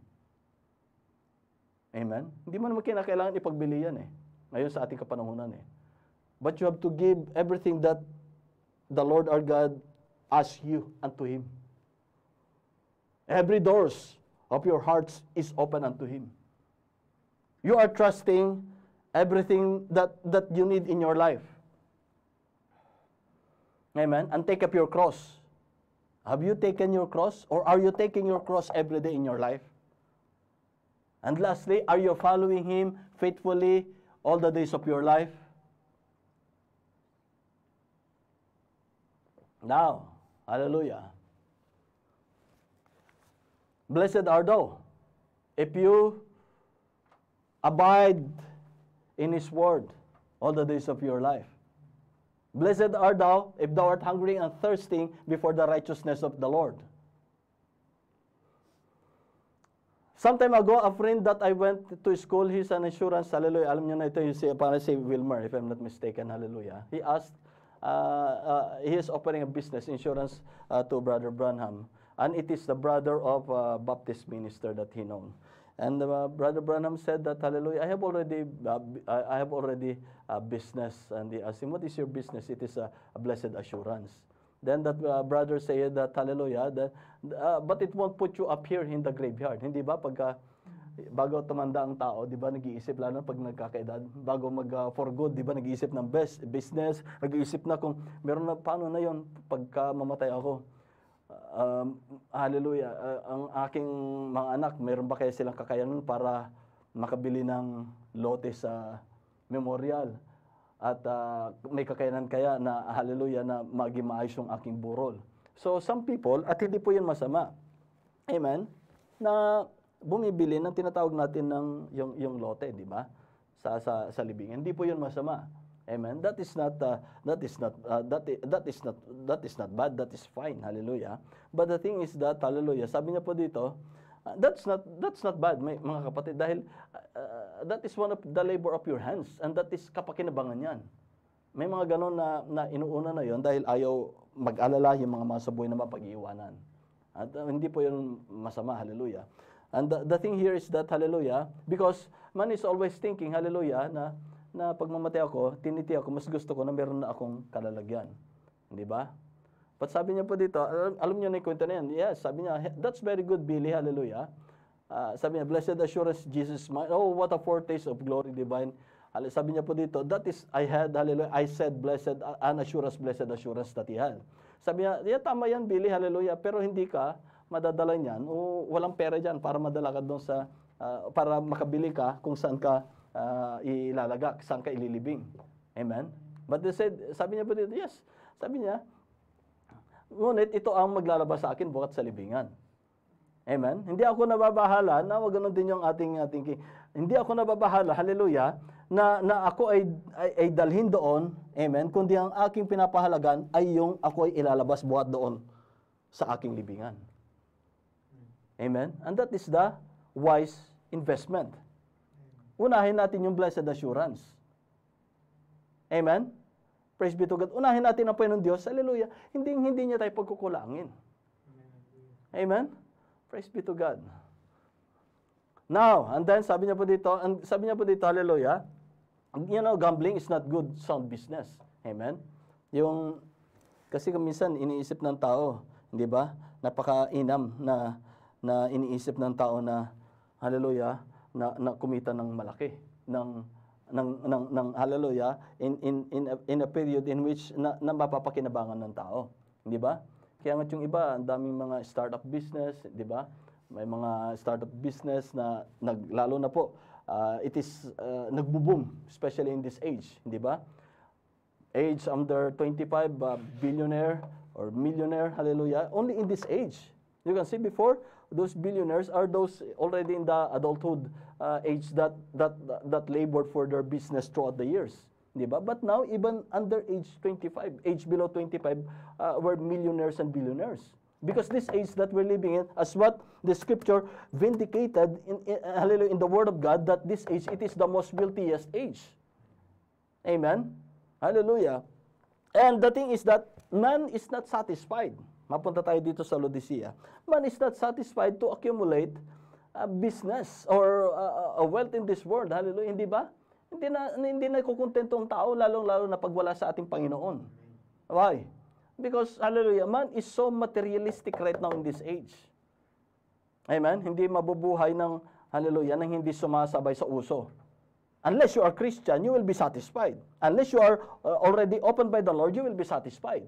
S1: Amen? Hindi mo naman kailangan ipagbili yan ngayon sa ating kapanahunan But you have to give everything that the Lord our God asks you unto Him. Every doors of your hearts is open unto Him. You are trusting everything that you need in your life. Amen? And take up your cross. Have you taken your cross? Or are you taking your cross every day in your life? And lastly, are you following Him faithfully all the days of your life? Now, hallelujah. Blessed are thou if you abide in His word all the days of your life. Blessed art thou if thou art hungry and thirsting before the righteousness of the Lord. Some time ago, a friend that I went to school, he's an insurance, hallelujah, alam niyo na ito, parang si Wilmer, if I'm not mistaken, hallelujah. He asked, he is opening a business, insurance, to Brother Branham. And it is the brother of a Baptist minister that he known. And Brother Branham said that, hallelujah, I have already a business. And he asked him, what is your business? It is a blessed assurance. Then that brother said that, hallelujah, but it won't put you up here in the graveyard. Hindi ba? Bago tumanda ang tao, di ba, nag-iisip, lalo pag nagkakaedad, bago for good, di ba, nag-iisip ng business, nag-iisip na kung meron na, paano na yon pagka mamatay ako. Hallelujah, ang aking mga anak, meron ba kaya silang kakayanan para makabili ng lote sa memorial? At may kakayanan kaya na, hallelujah, na maging maayos yung aking burol. So, some people, at hindi po yun masama, amen, na bumibili ng tinatawag natin ng yung lote, di ba? Sa libingan. Hindi po yun masama. Amen. That is not bad. That is fine. Hallelujah. But the thing is that, hallelujah, sabi niya po dito, that's not bad, mga kapatid, dahil that is one of the labor of your hands, and that is kapakinabangan yan. May mga ganon na inuuna na yon dahil ayaw mag-alala yung mga masabuhay na mapag-iiwanan. At hindi po yun masama. Hallelujah. And the thing here is that, hallelujah, because man is always thinking, hallelujah, na pag mamatay ako, tiniti ako, mas gusto ko na meron na akong kalalagyan. Hindi ba? But sabi niya po dito, alam niyo na yung kwento na yan. Yes, sabi niya, that's very good, Billy, hallelujah. Sabi niya, blessed assurance, Jesus mine. Oh, what a foretaste of glory divine. Sabi niya po dito, that is, I had, hallelujah, I said, blessed, an assurance, blessed assurance that he had. Sabi niya, yeah, tama yan, Billy, hallelujah, pero hindi ka madadala niyan, o walang pera diyan para madala ka doon sa, para makabili ka kung saan ka ilalagak, saan ka ililibing. Amen? But they said, sabi niya po dito, yes. Sabi niya, ngunit ito ang maglalabas sa akin bukat sa libingan. Amen? Hindi ako nababahala na wag ganun din yung ating hindi ako nababahala, hallelujah, na ako ay dalhin doon, amen, kundi ang aking pinapahalagan ay yung ako ay ilalabas buhat doon sa aking libingan. Amen? And that is the wise investment. Unahin natin yung blessed assurance. Amen? Praise be to God. Unahin natin ang Panginoon Diyos, hallelujah, hindi niya tayo pagkukulangin. Amen? Praise be to God. Now, and then sabi niya po dito, hallelujah, gambling is not good sound business. Amen? Kasi minsan iniisip ng tao, hindi ba? Napakainam na iniisip ng tao na, hallelujah, na kumita ng malaki, ng hallelujah, in a period in which na mapapakinabangan ng tao. Hindi ba? Kaya nga yung iba, ang daming mga startup business, di ba? May mga startup business na lalo na po, it is nagbo-boom, especially in this age, di ba? Age under 25, billionaire or millionaire, hallelujah, only in this age. You can see before, those billionaires are those already in the adulthood age that labored for their business throughout the years. Diba? But now, even under age 25, age below 25, we're millionaires and billionaires. Because this age that we're living in, as what the scripture vindicated in the word of God, that this age, it is the most wealthiest age. Amen? Hallelujah. And the thing is that man is not satisfied. Mapunta tayo dito sa Laodicea. Man is not satisfied to accumulate a business or a wealth in this world. Hallelujah. Hindi ba? Hindi na kukontento ang tao, lalong-lalo na pagwala sa ating Panginoon. Why? Because, hallelujah, man is so materialistic right now in this age. Amen? Hindi mabubuhay ng, hallelujah, nang hindi sumasabay sa uso. Unless you are Christian, you will be satisfied. Unless you are already opened by the Lord, you will be satisfied.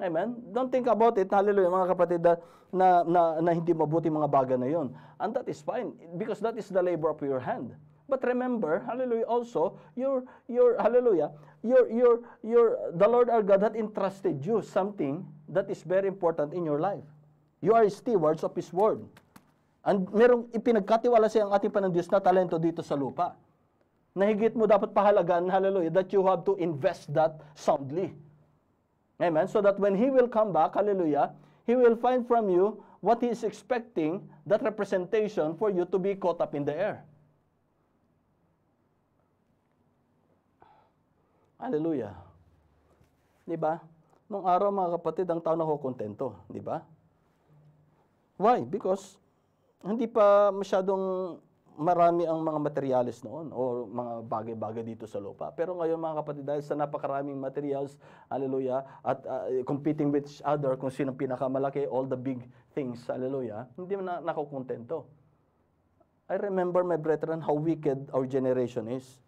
S1: Amen? Don't think about it, hallelujah, mga kapatid, na hindi mabuti mga bagay na yon. And that is fine, because that is the labor of your hand. But remember, hallelujah, also, hallelujah, the Lord our God had entrusted you something that is very important in your life. You are stewards of His Word. And merong ipinagkatiwala sa ang ating Panginoon Diyos na talento dito sa lupa. Nahigit mo dapat pahalagan, hallelujah, that you have to invest that soundly. Amen? So that when He will come back, hallelujah, He will find from you what He is expecting, that representation for you to be caught up in the air. Hallelujah. Di ba? Nung araw, mga kapatid, ang tao nakukontento. Di ba? Why? Because hindi pa masyadong marami ang mga materials noon o mga bagay-bagay dito sa lupa. Pero ngayon, mga kapatid, dahil sa napakaraming materials, hallelujah, at competing with each other, kung sino pinakamalaki, all the big things, hallelujah, hindi na nakukontento. I remember, my brethren, how wicked our generation is.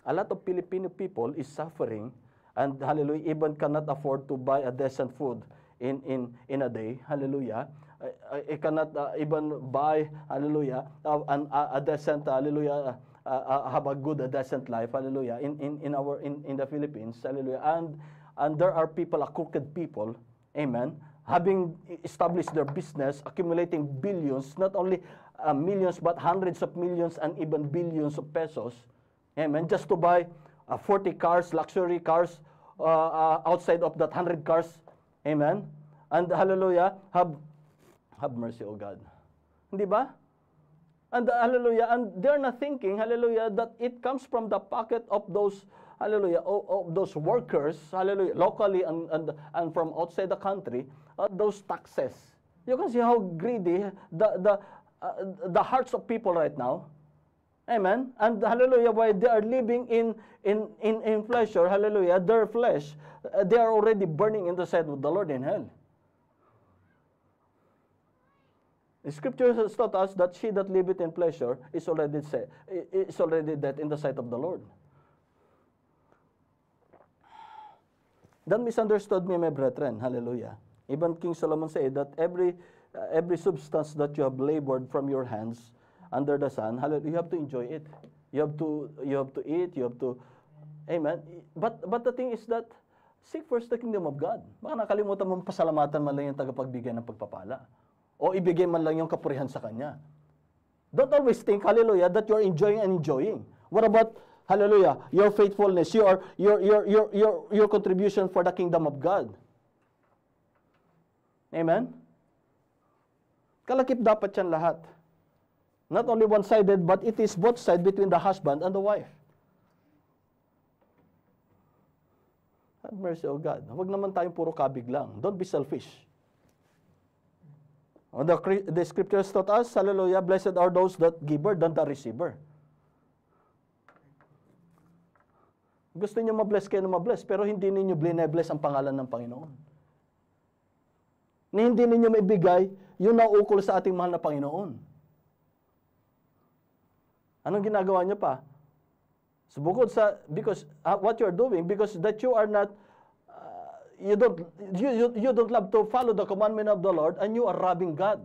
S1: A lot of Filipino people is suffering and, hallelujah, even cannot afford to buy a decent food in a day. Hallelujah. I cannot even buy, hallelujah, a decent, hallelujah, have a good, a decent life, hallelujah, in the Philippines, hallelujah. And there are people, crooked people, amen, having established their business, accumulating billions, not only millions, but hundreds of millions and even billions of pesos, amen, just to buy 40 cars, luxury cars, outside of that 100 cars, amen, and hallelujah, have mercy, O God. Hindi ba? And hallelujah, and they're not thinking, hallelujah, that it comes from the pocket of those, hallelujah, of those workers, hallelujah, locally and from outside the country, those taxes. You can see how greedy the hearts of people right now. Amen. And hallelujah, while they are living in pleasure, hallelujah, their flesh, they are already burning in the sight of the Lord in hell. The scripture has taught us that she that liveth in pleasure is already dead in the sight of the Lord. Don't misunderstood me, my brethren. Hallelujah. Even King Solomon said that every every substance that you have labored from your hands under the sun, hallelujah, you have to enjoy it. You have to eat, you have to, amen. But the thing is that, seek first the kingdom of God. Baka nakalimutan mo pasalamatan man lang yung tagapagbigay ng pagpapala. O ibigay man lang yung kapurihan sa Kanya. Don't always think, hallelujah, that you're enjoying and enjoying. What about, hallelujah, your faithfulness, your contribution for the kingdom of God? Amen? Kalakip dapat yan lahat. Not only one-sided, but it is both sides between the husband and the wife. Have mercy, O God. Huwag naman tayong puro kabig lang. Don't be selfish. The scriptures taught us, hallelujah, blessed are those that giver than the receiver. Gusto niyo mabless kayo na mabless, pero hindi ninyo bless ang pangalan ng Panginoon. Hindi ninyo maibigay yung naukol sa ating mahal na Panginoon. Anong ginagawa niyo pa? So bukod sa, because what you're doing, because that you are not, you don't love to follow the commandment of the Lord, and you are robbing God.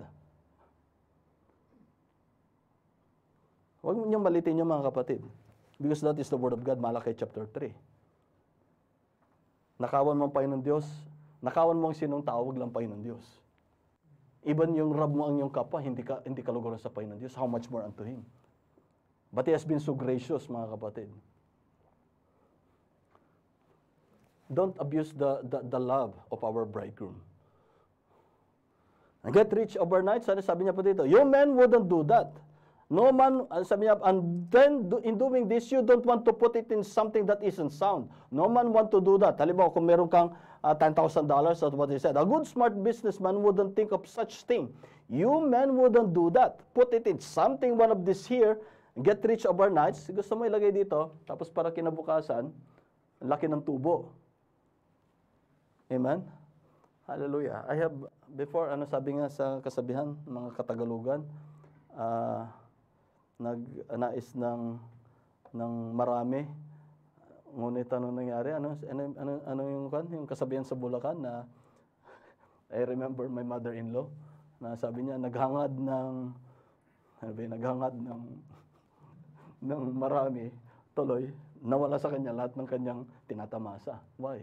S1: Huwag niyong malitin yung mga kapatid. Because that is the word of God, Malachi chapter 3. Nakawan mo ang Panginoon Diyos, nakawan mo ang sinong tawag lang Panginoon Diyos. Even yung rob mo ang iyong kapwa, hindi ka luguran sa Panginoon Diyos, how much more unto Him? But He has been so gracious, mga kapatid. Don't abuse the love of our bridegroom. And get rich overnight, sabi niya po dito, you men wouldn't do that. No man, sabi niya, and then in doing this, you don't want to put it in something that isn't sound. No man want to do that. Halimbawa, kung meron kang $10,000, that's what he said. A good smart businessman wouldn't think of such thing. You men wouldn't do that. Put it in something, one of this here, get rich overnight. Gusto mo ilagay dito, tapos para kinabukasan, laki ng tubo. Amen? Hallelujah. I have, before, sabi nga sa kasabihan, mga Katagalugan, nais ng marami. Ngunit ano nangyari? Ano yung kasabihan sa Bulacan na, I remember my mother-in-law, na sabi niya, naghangad ng marami, tuloy, nawala sa kanya lahat ng kanyang tinatamasa. Why?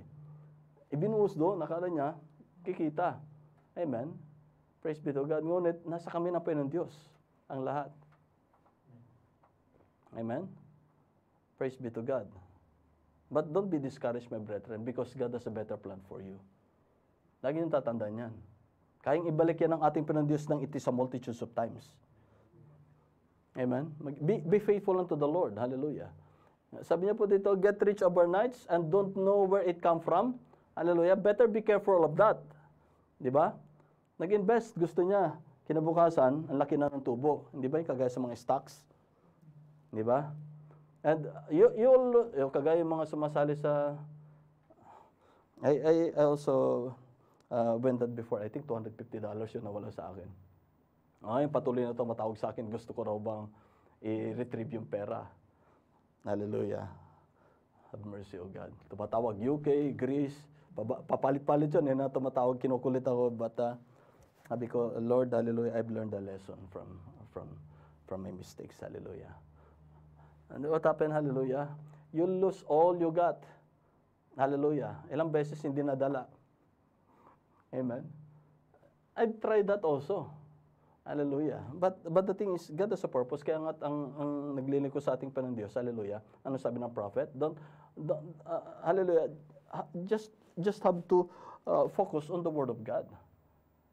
S1: Ibinuhos doon, nakala niya, kikita. Amen? Praise be to God. Ngunit, nasa kami na po ng Diyos, ang lahat. Amen? Praise be to God. But don't be discouraged, my brethren, because God has a better plan for you. Lagi niyong tatandaan yan. Kayang ibalik yan ng ating Panginoon Diyos ng it is a multitudes of times. Amen? Be faithful unto the Lord. Hallelujah. Sabi niya po dito, get rich overnights and don't know where it come from. Hallelujah. Better be careful of that. Di ba? Nag-invest, gusto niya. Kinabukasan, ang laki na ng tubo. Hindi ba? Kagaya sa mga stocks. Di ba? And you'll kagaya yung mga sumasali sa, I also went that before. I think $250 yun nawala sa akin. Yung patuloy na ito matawag sa akin. Gusto ko raw bang i-retrieve yung pera. Hallelujah. Have mercy, O God. Tumatawag UK, Greece, papalit-palit yun. Na tumatawag, kinukulit ako. But sabi ko, Lord, hallelujah, I've learned a lesson from my mistakes. Hallelujah. And what happened? Hallelujah. You lose all you got. Hallelujah. Ilang beses hindi nadala. Amen. I've tried that also. Hallelujah. But the thing is, God has a purpose. Kaya nga ang naglilingkod sa ating Panginoon Diyos. Hallelujah. Ano sabi ng prophet? Hallelujah. Just have to focus on the Word of God.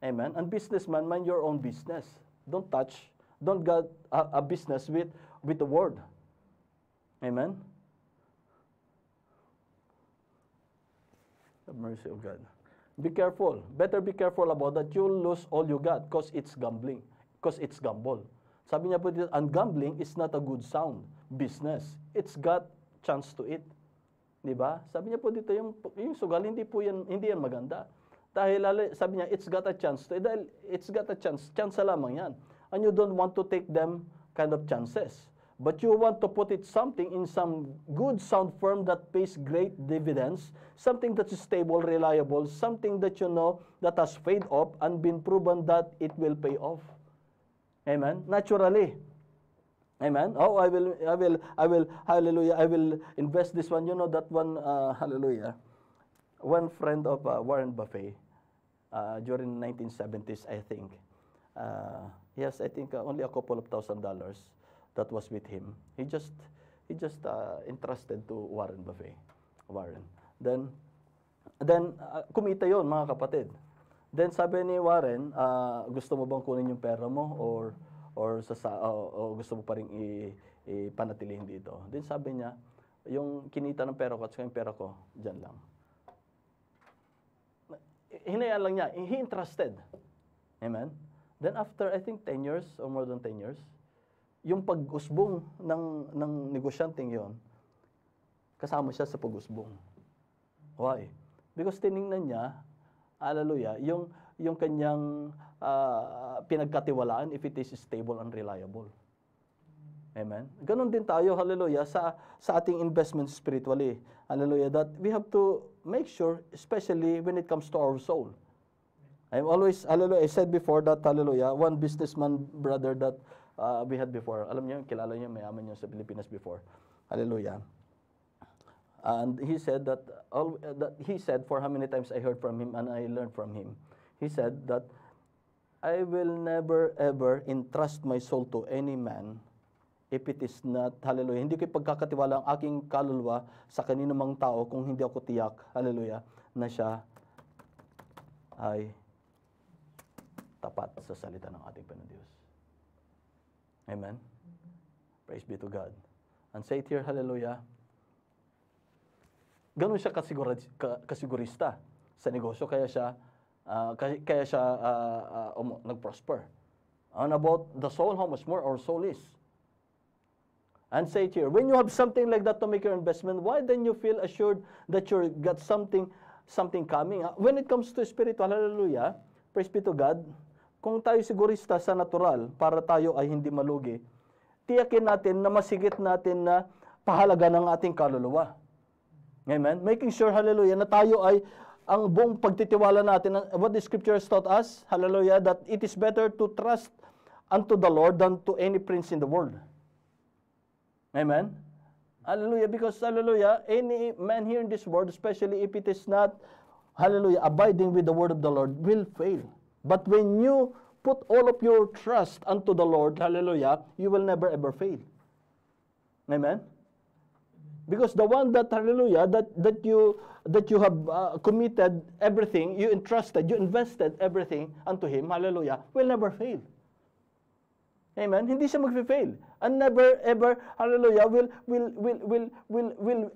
S1: Amen. And businessman, mind your own business. Don't get a business with the Word. Amen. Have mercy of God. Be careful. Better be careful about that. You'll lose all you got because it's gambling. Because it's gamble. Sabi niya po dito, and gambling is not a good sound business. It's got chance to it. Di ba? Sabi niya po dito, yung sugal, hindi yan maganda. Dahil sabi niya, it's got a chance to it. Dahil it's got a chance. Chance lamang yan. And you don't want to take them kind of chances. but you want to put it something in some good sound firm that pays great dividends, something that is stable, reliable, something that you know that has paid off and been proven that it will pay off. Amen? Naturally. Amen? Oh, I will, hallelujah, I will invest this one. You know that one, hallelujah. One friend of Warren Buffett, during 1970s, I think. Yes, I think only a couple of $1,000 that was with him. He just entrusted to Warren Buffett. Warren. Then kumita yon, mga kapatid. Then sabi ni Warren, gusto mo bang kunin yung pera mo or gusto mo pa rin ipanatilihin dito? Then sabi niya, yung kinita ng pera ko at yung pera ko, dyan lang. Hinayaan lang niya. He entrusted. Amen? Then after, I think 10 years or more than 10 years, yung pag-usbong ng negosyanteng yon, kasama siya sa pag-usbong. Why? Because tiningnan niya, hallelujah, yung kanyang pinagkatiwalaan if it is stable and reliable. Amen? Ganon din tayo, hallelujah, sa ating investment spiritually. Hallelujah, that we have to make sure, especially when it comes to our soul. I'm always, hallelujah, I said before that, hallelujah, one businessman brother that we had before, alam niyo, kilala niyo, mayaman niyo sa Pilipinas before. Hallelujah. And he said that he said, for how many times I heard from him and I learned from him, he said that I will never ever entrust my soul to any man if it is not, hallelujah, hindi ko ipagkakatiwala ang aking kaluluwa sa kanino mang tao kung hindi ako tiyak, hallelujah, na siya ay tapat sa salita ng ating Panginoon. Amen? Praise be to God. And say it here, hallelujah, ganun siya kasigurista sa negosyo, kaya siya nag-prosper. And about the soul, how much more our soul is. And say it here, when you have something like that to make your investment, why then you feel assured that you got something coming? When it comes to spiritual, hallelujah, praise be to God, kung tayo sigurista sa natural, para tayo ay hindi malugi, tiyakin natin na masigit natin na pahalaga ng ating kaluluwa. Amen? Making sure, hallelujah, na tayo ay ang buong pagtitiwala natin, what the scriptures taught us, hallelujah, that it is better to trust unto the Lord than to any prince in the world. Amen? Hallelujah, because, hallelujah, any man here in this world, especially if it is not, hallelujah, abiding with the word of the Lord, will fail. But when you put all of your trust unto the Lord, hallelujah, you will never ever fail. Amen? Because the one that, hallelujah, that you have committed everything, you entrusted, you invested everything unto Him, hallelujah, will never fail. Amen? Hindi siya mag-fail. And never ever, hallelujah, will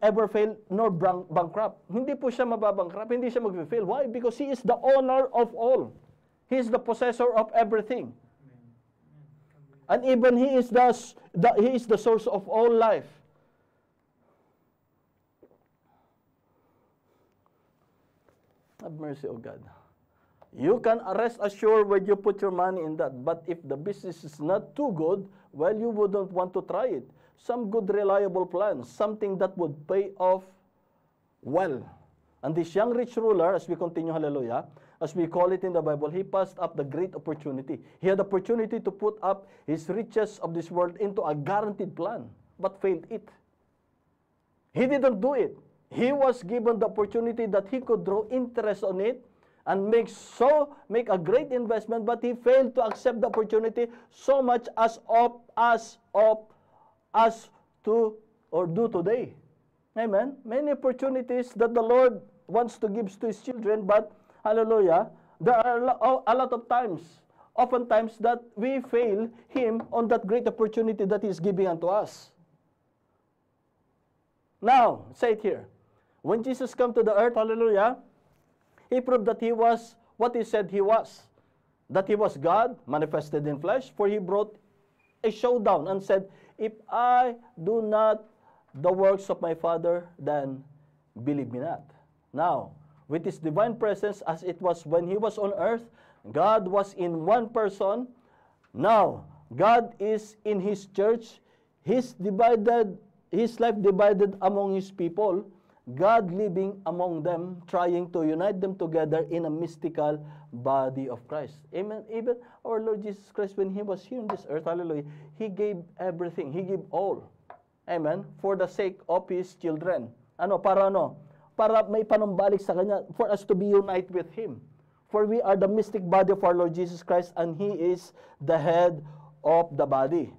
S1: ever fail nor bankrupt. Hindi po siya mababankrupt, hindi siya mag-fail. Why? Because He is the owner of all. He is the possessor of everything. And even He is the source of all life. Have mercy, O God. You can rest assured when you put your money in that. But if the business is not too good, well, you wouldn't want to try it. Some good, reliable plan, something that would pay off well. And this young rich ruler, as we continue, hallelujah, as we call it in the Bible, he passed up the great opportunity. He had the opportunity to put up his riches of this world into a guaranteed plan, but failed it. He didn't do it. He was given the opportunity that he could draw interest on it and make a great investment, but he failed to accept the opportunity so much as to or do today. Amen? Many opportunities that the Lord wants to give to His children, but, hallelujah, there are a lot of times, oftentimes, that we fail Him on that great opportunity that He is giving unto us. Now, say it here. When Jesus came to the earth, hallelujah, He proved that He was what He said He was. That He was God, manifested in flesh, for He brought a showdown and said, if I do not the works of my Father, then believe me not. Now, with His divine presence, as it was when He was on earth, God was in one person. Now, God is in His church. His life divided among His people, God living among them, trying to unite them together in a mystical body of Christ. Amen. Even our Lord Jesus Christ, when He was here on this earth, hallelujah, He gave everything. He gave all. Amen. For the sake of His children. Para ano? Para may panumbalik sa Kanya, for us to be united with Him. For we are the mystic body of our Lord Jesus Christ, and He is the head of the body.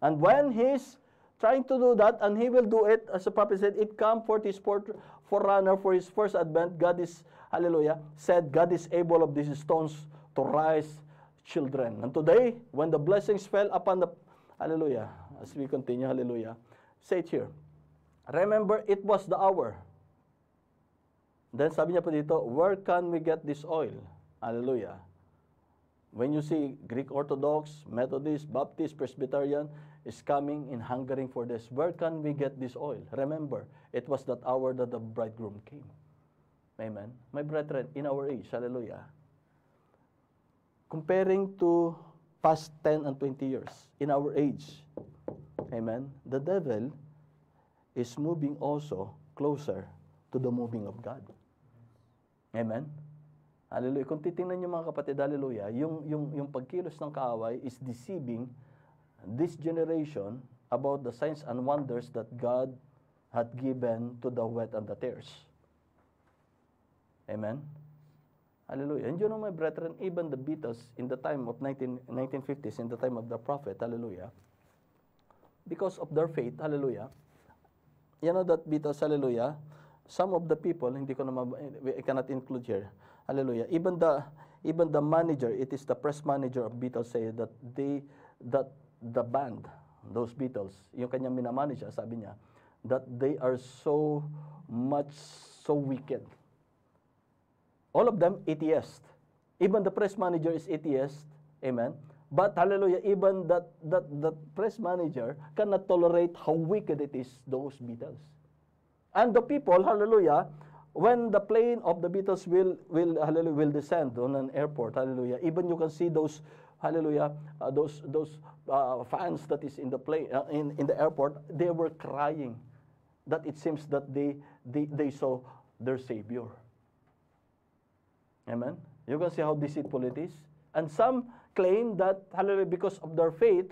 S1: And when He's trying to do that, and He will do it, as the prophet said, it come forth His forerunner for His first advent. God is, hallelujah, said, God is able of these stones to rise children. And today, when the blessings fell upon the, hallelujah, as we continue, hallelujah, say it here, remember, it was the hour. Then sabi niya po dito, where can we get this oil? Hallelujah. When you see Greek Orthodox, Methodist, Baptist, Presbyterian is coming and hungering for this, where can we get this oil? Remember, it was that hour that the bridegroom came. Amen. My brethren, in our age, hallelujah, comparing to past 10 and 20 years, in our age, amen, the devil is moving also closer to the moving of God. Amen. Hallelujah. Kung titingnan niyo mga kapatid, hallelujah, yung pagkilos ng kaaway is deceiving this generation about the signs and wonders that God had given to the wet and the tears. Amen. Hallelujah. And you know, my brethren, even the Beatles in the time of 1950s, in the time of the prophet, hallelujah, because of their faith, hallelujah, you know that Beatles, hallelujah, some of the people, I cannot include here, hallelujah, even the manager, it is the press manager of Beatles, say that the band, those Beatles, yung kanyang minamanage, sabi niya, that they are so wicked. All of them atheist. Even the press manager is atheist. Amen. But hallelujah, even that press manager cannot tolerate how wicked it is, those Beatles. And the people, hallelujah, when the plane of the Beatles will descend on an airport, hallelujah, even you can see those, hallelujah, those fans that is in the plane, in the airport, they were crying that it seems that they saw their Savior. Amen. You can see how deceitful it is. And some claim that, hallelujah, because of their faith,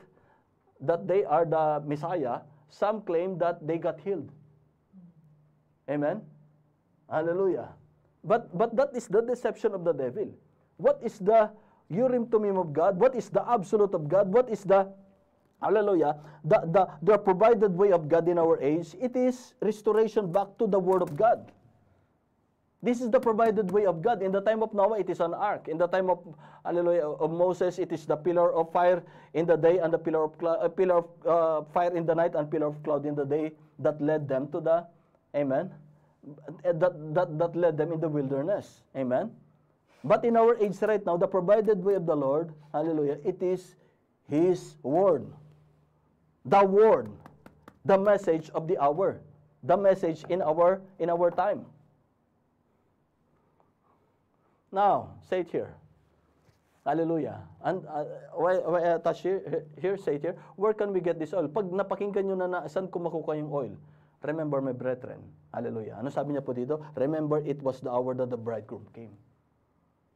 S1: that they are the Messiah. Some claim that they got healed. Amen. Hallelujah. But that is the deception of the devil. What is the Urim Tumim of God? What is the absolute of God? What is the, hallelujah, the provided way of God in our age? It is restoration back to the Word of God. This is the provided way of God. In the time of Noah, it is an ark. In the time of, hallelujah, of Moses, it is the pillar of fire in the day and the pillar of fire in the night and pillar of cloud in the day that led them to the, amen, that led them in the wilderness. Amen. But in our age right now, the provided way of the Lord, hallelujah, it is His Word. The Word. The message of the hour. The message in our time. Now, say it here. Hallelujah. And why I touch here, say it here. Where can we get this oil? Pag napakinggan nyo na saan ko makukuha yung oil? Remember, my brethren. Hallelujah. Ano sabi niya po dito? Remember, it was the hour that the bridegroom came.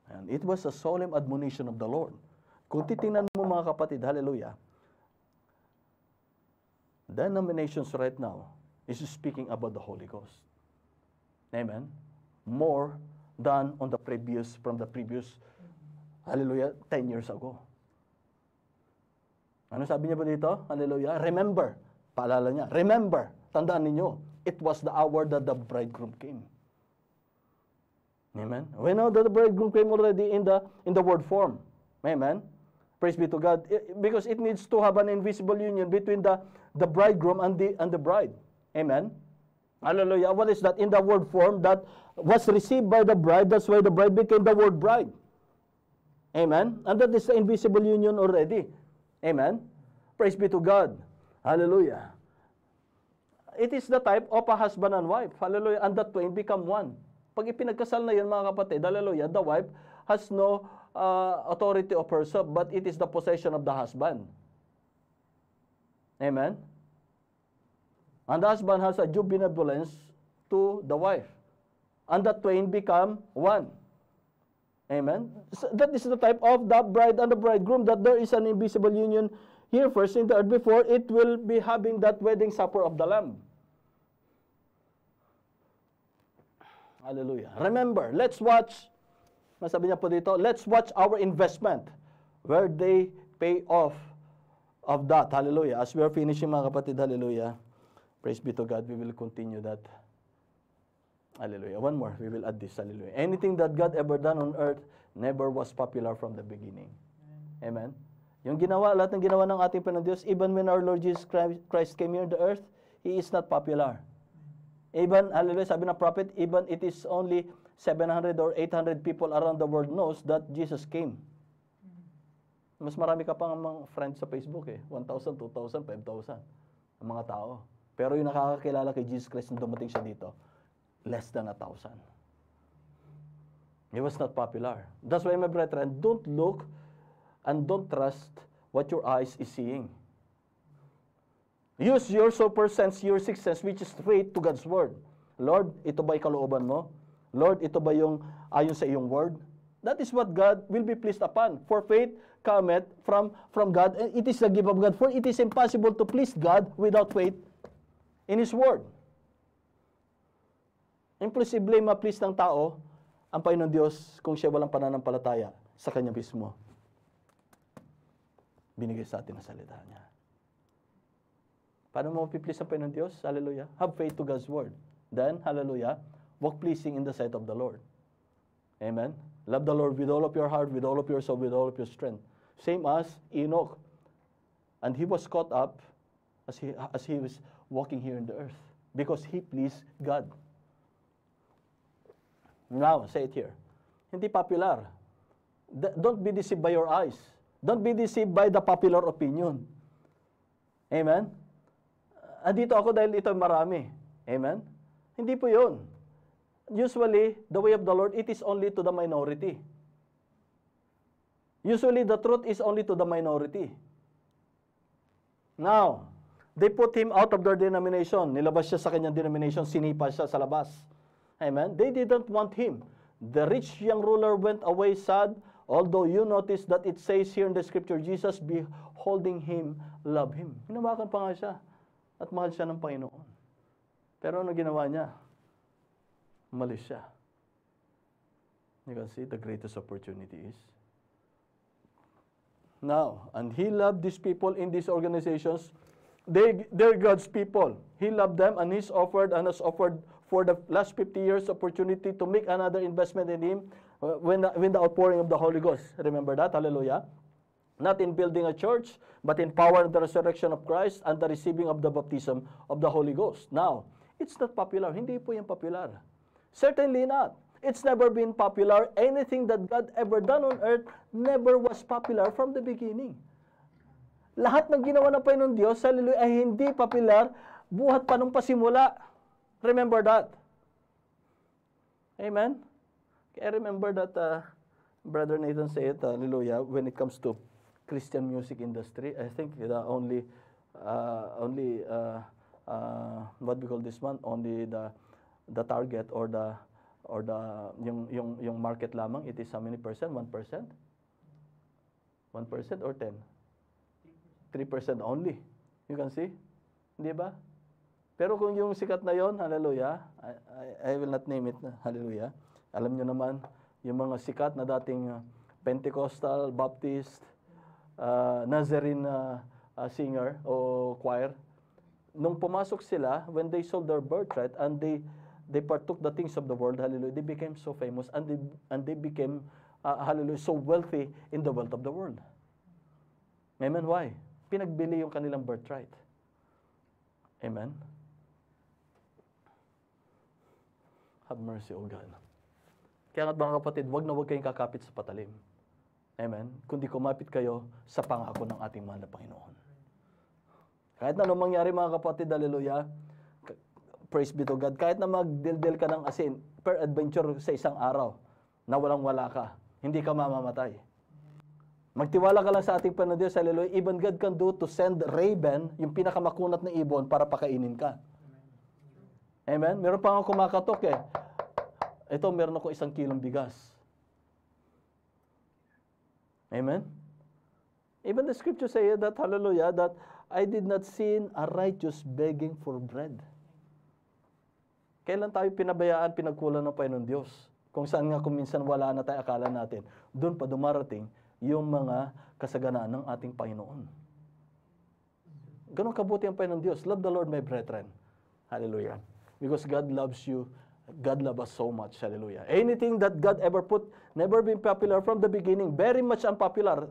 S1: And it was a solemn admonition of the Lord. Kung titingnan mo mga kapatid, hallelujah, denominations right now is speaking about the Holy Ghost. Amen? More than on from the previous, hallelujah, 10 years ago. Ano sabi niya ba dito? Hallelujah. Remember. Paalala niya. Remember. Tandaan ninyo. It was the hour that the bridegroom came. Amen. We know that the bridegroom came already in the word form. Amen. Praise be to God. Because it needs to have an invisible union between the bridegroom and the bride. Amen. Hallelujah. What is that? In the word form that was received by the bride. That's why the bride became the word bride. Amen. And that is the invisible union already. Amen. Praise be to God. Hallelujah. It is the type of a husband and wife. Hallelujah. And the twain become one. Pag ipinagkasal na yan, mga kapatid, hallelujah, the wife has no authority of herself, but it is the possession of the husband. Amen? And the husband has a due benevolence to the wife. And the twain become one. Amen? So that is the type of the bride and the bridegroom, that there is an invisible union here first in the earth before it will be having that wedding supper of the Lamb. Hallelujah. Remember, let's watch, masabi niya po dito, let's watch our investment where they pay off of that. Hallelujah. As we are finishing, mga kapatid, hallelujah. Praise be to God. We will continue that. Hallelujah. One more. We will add this. Hallelujah. Anything that God ever done on earth never was popular from the beginning. Amen. Yung ginawa, lahat ng ginawa ng ating Panginoon Diyos, even when our Lord Jesus Christ came here on the earth, He is not popular. Even, hallelujah, sabi ng prophet, even it is only 700 or 800 people around the world knows that Jesus came. Mas marami ka pang mga friends sa Facebook eh. 1,000, 2,000, 5,000 ang mga tao. Pero yung nakakakilala kay Jesus Christ nung dumating siya dito, less than 1,000. He was not popular. That's why, my brethren, don't look and don't trust what your eyes is seeing. Use your super sense, your sixth sense, which is faith to God's word. Lord, ito ba yung kalooban mo? Lord, ito ba yung ayon sa iyong word? That is what God will be pleased upon. For faith cometh from God, and it is the gift of God. For it is impossible to please God without faith in His word. Imposible ma-please ng tao ang Panginoon Diyos kung siya walang pananampalataya sa Kanya mismo. Binigay sa atin ang salita niya. Paano mo mapiplease ang Panginoon Diyos? Hallelujah. Have faith to God's word. Then, hallelujah, walk pleasing in the sight of the Lord. Amen? Love the Lord with all of your heart, with all of your soul, with all of your strength. Same as Enoch. And he was caught up as he was walking here in the earth because he pleased God. Now, say it here. Hindi popular. Don't be deceived by your eyes. Don't be deceived by the popular opinion. Amen? Andito ako dahil ito marami. Amen? Hindi po yun. Usually, the way of the Lord, it is only to the minority. Usually, the truth is only to the minority. Now, they put him out of their denomination. Nilabas siya sa kanyang denomination, sinipa siya sa labas. Amen? They didn't want him. The rich young ruler went away sad, although you notice that it says here in the scripture, Jesus beholding him, love him. Hinawakan pa nga siya. At mahal siya ng Panginoon. Pero ano ginawa niya? Umalis siya. You can see the greatest opportunity is. Now, and he loved these people in these organizations. They're God's people. He loved them and has offered for the last 50 years opportunity to make another investment in him when the outpouring of the Holy Ghost. Remember that? Hallelujah. Not in building a church, but in power of the resurrection of Christ and the receiving of the baptism of the Holy Ghost. Now, it's not popular. Hindi po yung popular. Certainly not. It's never been popular. Anything that God ever done on earth never was popular from the beginning. Lahat ng ginawa ng Panginoon Diyos, hallelujah, ay hindi popular buhat pa nung pasimula. Remember that. Amen? I remember that Brother Nathan said, hallelujah, when it comes to Christian music industry, I think the only what we call this one, only the target or the yung market lamang, it is how many percent? 1%? 1% or 10? 3% only. You can see? Di ba? Pero kung yung sikat na yon, hallelujah, I will not name it, hallelujah. Alam nyo naman, yung mga sikat na dating Pentecostal, Baptist, Nazarene singer o choir, nung pumasok sila, when they sold their birthright and they partook the things of the world, hallelujah, they became so famous and they became, hallelujah, so wealthy in the wealth of the world. Amen? Why? Pinagbili yung kanilang birthright. Amen? Have mercy, O God. Kaya nga mga kapatid, wag na wag kayong kakapit sa patalim. Amen? Kundi kumapit kayo sa pangako ng ating mahal na Panginoon. Kahit na anong mangyari mga kapatid, hallelujah, praise be to God, kahit na magdildil ka ng asin per adventure sa isang araw, na walang-wala ka, hindi ka mamamatay. Magtiwala ka lang sa ating Panginoon Diyos, hallelujah. Even God can do to send raven, yung pinakamakunat na ibon, para pakainin ka. Amen? Meron pa nga kumakatok eh. Ito, meron ako 1 kilong bigas. Amen? Even the scripture say that, hallelujah, that I did not see a righteous begging for bread. Kailan tayo pinabayaan, pinagkulang ng Panginoon Diyos? Kung saan nga kung minsan wala na tayo akala natin, doon pa dumarating yung mga kasaganaan ng ating Panginoon. Ganon kabuti ang Panginoon Diyos. Love the Lord, my brethren. Hallelujah. Because God loves you. God loves us so much. Hallelujah. Anything that God ever put, never been popular from the beginning, very much unpopular.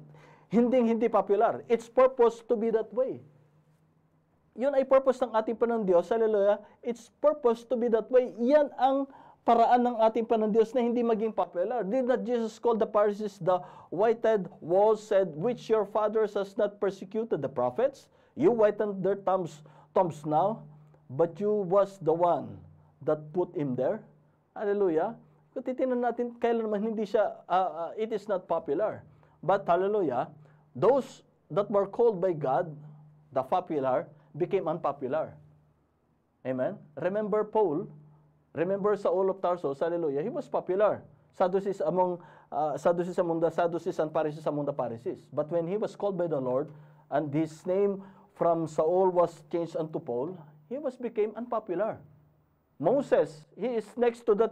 S1: Hindi popular. It's purpose to be that way. Yun ay purpose ng ating Panginoon Diyos. Hallelujah. It's purpose to be that way. Yan ang paraan ng ating Panginoon Diyos na hindi maging popular. Did not Jesus call the Pharisees the whited walls, said, which your fathers has not persecuted the prophets? You whiten their tombs now, but you was the one that put him there. Hallelujah. Kung titignan natin, kailan naman hindi siya, it is not popular. But, hallelujah, those that were called by God, the popular, became unpopular. Amen? Remember Paul, remember Saul of Tarsus, hallelujah, he was popular. Sadducees among the Sadducees and Pharisees among the Pharisees. But when he was called by the Lord, and his name from Saul was changed unto Paul, he became unpopular. Moses, he is next to the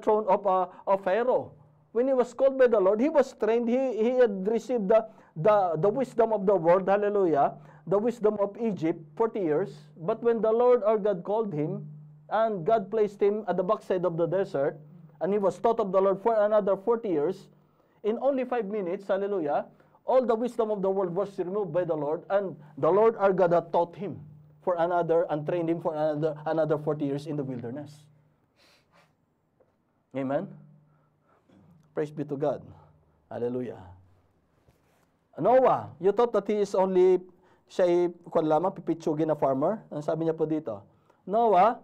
S1: throne of Pharaoh. When he was called by the Lord, he was trained. He had received the wisdom of the world, hallelujah, the wisdom of Egypt, 40 years. But when the Lord our God called him, and God placed him at the backside of the desert, and he was taught of the Lord for another 40 years, in only 5 minutes, hallelujah, all the wisdom of the world was removed by the Lord, and the Lord our God had taught him for another, and trained him for another 40 years in the wilderness. Amen? Praise be to God. Hallelujah. Noah, you thought that he is only, siya kung lamang, pipitsugin na farmer? Ang sabi niya po dito, Noah,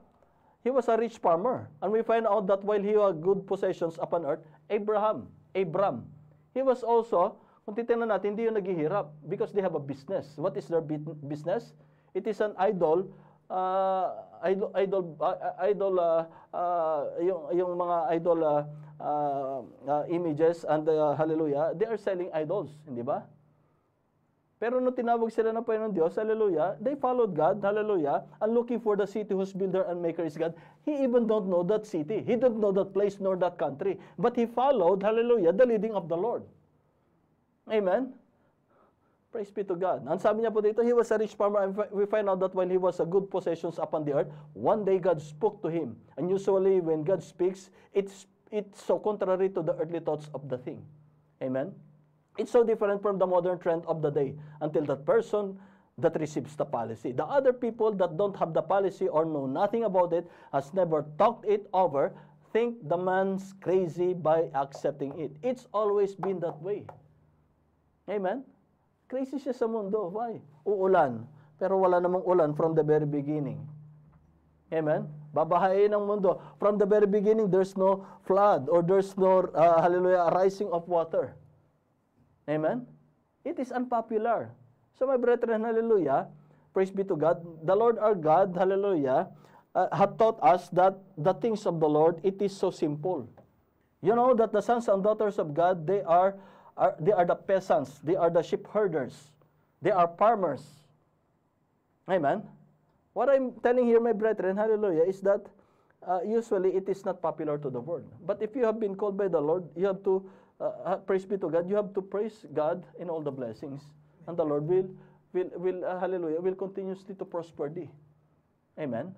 S1: he was a rich farmer. And we find out that while he had good possessions upon earth, Abram, he was also, kung titignan natin, hindi yung naghihirap because they have a business. What is their business? It is an idol, yung mga idol images and hallelujah, they are selling idols, hindi ba? Pero nung tinawag sila ng Panginoon Diyos, hallelujah, they followed God, hallelujah, and looking for the city whose builder and maker is God. He even don't know that city. He don't know that place nor that country. But he followed, hallelujah, the leading of the Lord. Amen? Praise be to God. Ang sabi niya po dito, he was a rich farmer, and we find out that while he was a good possessions upon the earth, one day God spoke to him. And usually when God speaks, it's so contrary to the earthly thoughts of the thing. Amen? It's so different from the modern trend of the day until that person that receives the policy. The other people that don't have the policy or know nothing about it, has never talked it over, think the man's crazy by accepting it. It's always been that way. Amen? Crazy siya sa mundo. Why? Uulan. Pero wala namang ulan from the very beginning. Amen? Babahayin ang mundo. From the very beginning, there's no flood or there's no, hallelujah, rising of water. Amen? It is unpopular. So my brethren, hallelujah, praise be to God, the Lord our God, hallelujah, had taught us that the things of the Lord, it is so simple. You know that the sons and daughters of God, they are the peasants, they are the sheep herders, they are farmers. Amen? What I'm telling here, my brethren, hallelujah, is that usually it is not popular to the world. But if you have been called by the Lord, you have to, praise be to God, you have to praise God in all the blessings. And the Lord will hallelujah, will continuously to prosper thee. Amen?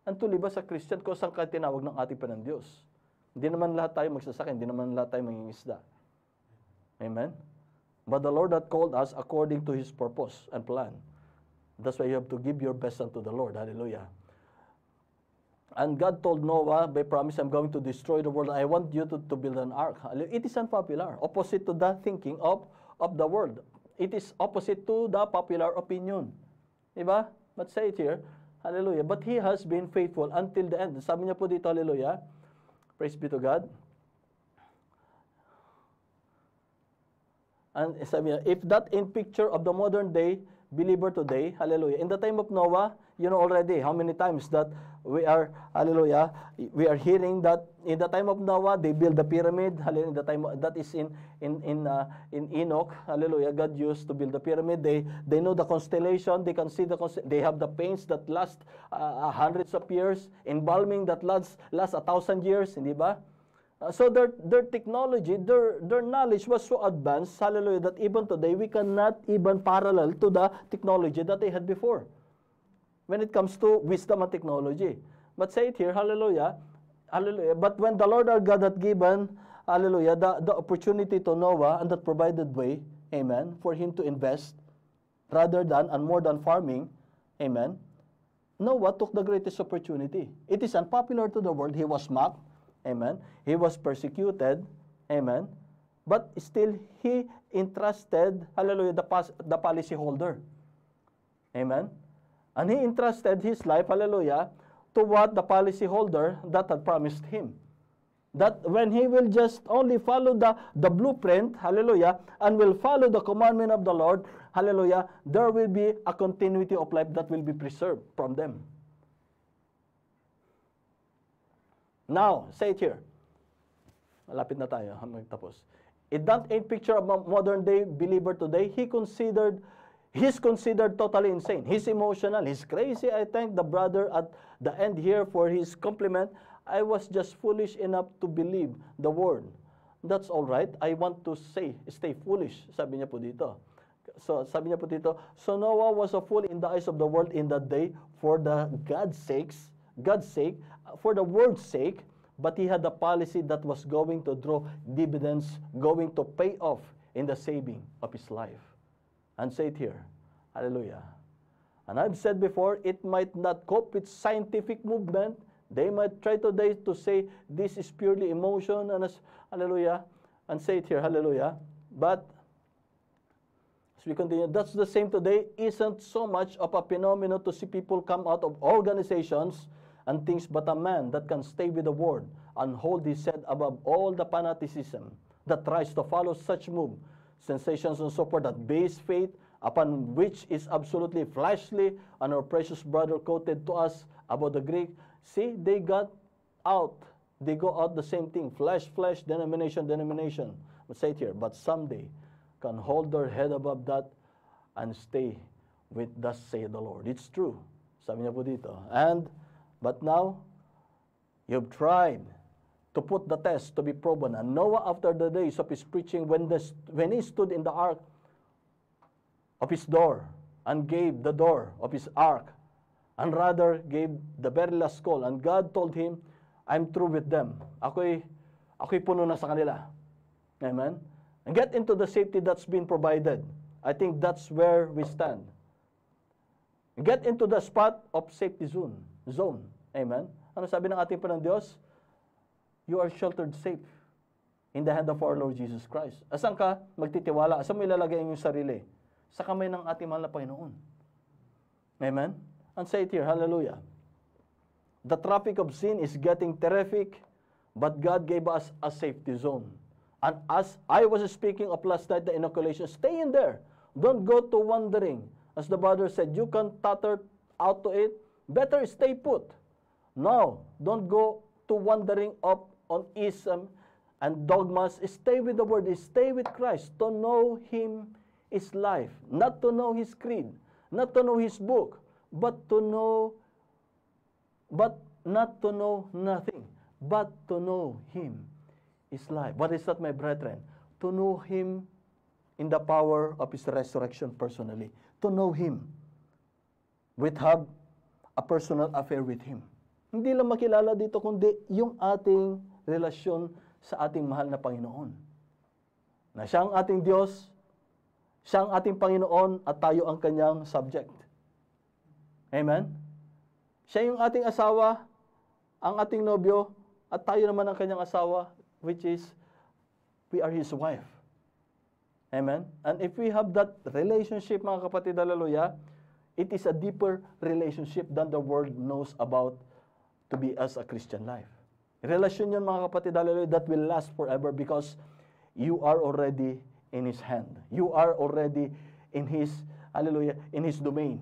S1: And to live as a Christian, kung saan ka tinawag ng ating Panginoon Diyos. Hindi naman lahat tayo magsasaka, hindi naman lahat tayo mangingisda. Amen? But the Lord had called us according to His purpose and plan. That's why you have to give your best unto the Lord. Hallelujah. And God told Noah, by promise, I'm going to destroy the world. I want you to build an ark. It is unpopular. Opposite to the thinking of the world. It is opposite to the popular opinion. Diba? Let's say it here. Hallelujah. But he has been faithful until the end. Sabi niya po dito, hallelujah. Praise be to God. And sabi niya, if that in picture of the modern day believer today, hallelujah, in the time of Noah, you know already how many times that we are, hallelujah, we are hearing that in the time of Noah, they build the pyramid, hallelujah, in the time, that is in Enoch, hallelujah, God used to build the pyramid. They know the constellation, they can see they have the paints that last hundreds of years, embalming that lasts 1,000 years, hindi ba? So their technology, their knowledge was so advanced, hallelujah, that even today, we cannot even parallel to the technology that they had before when it comes to wisdom and technology. But say it here, hallelujah, hallelujah. But when the Lord our God had given, hallelujah, the opportunity to Noah and that provided way, amen, for him to invest rather than and more than farming, amen, Noah took the greatest opportunity. It is unpopular to the world. He was mocked. Amen. He was persecuted. Amen. But still, he entrusted, hallelujah, the policy holder. Amen. And he entrusted his life, hallelujah, to what the policy holder that had promised him. That when he will just only follow the blueprint, hallelujah, and will follow the commandment of the Lord, hallelujah, there will be a continuity of life that will be preserved from them. Now, say it here. Malapit na tayo, magtapos. In that ain't picture of a modern day believer today, he's considered totally insane. He's emotional, he's crazy. I thank the brother at the end here for his compliment. I was just foolish enough to believe the word. That's all right. I want to stay foolish, sabi niya po dito. So, sabi niya po dito, so Noah was a fool in the eyes of the world in that day for the God's sake, for the word's sake, but he had a policy that was going to draw dividends, going to pay off in the saving of his life. And say it here, hallelujah. And I've said before, it might not cope with scientific movement. They might try today to say this is purely emotion, and hallelujah, and say it here, hallelujah. But as we continue, that's the same today. Isn't so much of a phenomenon to see people come out of organizations and things, but a man that can stay with the word and hold his head above all the fanaticism that tries to follow such move, sensations and so forth, that base faith upon which is absolutely fleshly, and our precious brother quoted to us about the Greek. See, they go out the same thing, flesh, denomination. But say it here, but someday can hold their head above that and stay with thus saith the Lord. It's true. Sabi niya po dito. But now, you've tried to put the test to be proven. And Noah, after the days of his preaching, when he stood in the ark of his door and gave the door of his ark, and rather gave the very last call, and God told him, I'm through with them. Ako'y puno na sa kanila. Amen? And get into the safety that's been provided. I think that's where we stand. Get into the spot of safety zone. Amen? Ano sabi ng ating Panginoon Diyos? You are sheltered safe in the hand of our Lord Jesus Christ. Asan ka magtitiwala? Asan mo ilalagay ang iyong sarili? Sa kamay ng ating mahal na Panginoon. Amen? And say it here, hallelujah. The traffic of sin is getting terrific, but God gave us a safety zone. And as I was speaking of last night, the inoculation, stay in there. Don't go to wandering. As the brother said, you can totter out to it. Better stay put. No, don't go to wandering up on ism and dogmas. Stay with the word. Stay with Christ. To know Him is life. Not to know His creed. Not to know His book. But not to know nothing. But to know Him is life. What is that, my brethren? To know Him in the power of His resurrection personally. To know Him. Have a personal affair with Him. Hindi lang makilala dito, kundi yung ating relasyon sa ating mahal na Panginoon. Na siya ang ating Diyos, siya ang ating Panginoon, at tayo ang kanyang subject. Amen? Siya yung ating asawa, ang ating nobyo, at tayo naman ang kanyang asawa, which is, we are His wife. Amen? And if we have that relationship, mga kapatid, hallelujah, it is a deeper relationship than the world knows about to be as a Christian life. Relasyon yun, mga kapatid, hallelujah, that will last forever because you are already in His hand. You are already in His, hallelujah, in His domain.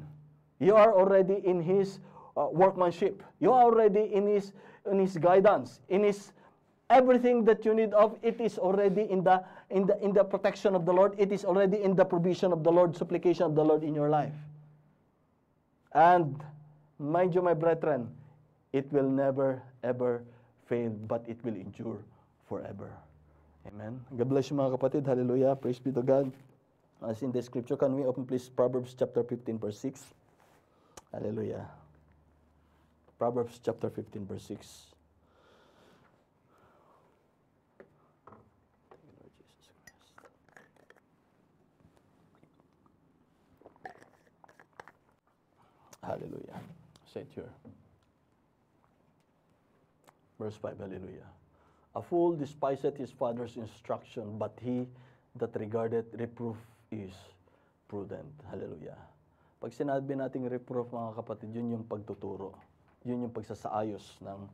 S1: You are already in His workmanship. You are already in His guidance, in His everything that you need of. It is already in the protection of the Lord. It is already in the provision of the Lord, supplication of the Lord in your life. And mind you, my brethren, it will never ever fail, but it will endure forever. Amen. God bless you, mga kapatid. Hallelujah. Praise be to God. As in the scripture, can we open please Proverbs chapter 15 verse 6? Hallelujah. Proverbs chapter 15 verse 6. Lord Jesus Christ. Hallelujah. Say it here. Verse 5, hallelujah. A fool despiseth his father's instruction, but he that regardeth reproof is prudent. Hallelujah. Pag sinabi nating reproof, mga kapatid, yun yung pagtuturo. Yun yung pagsasaayos ng,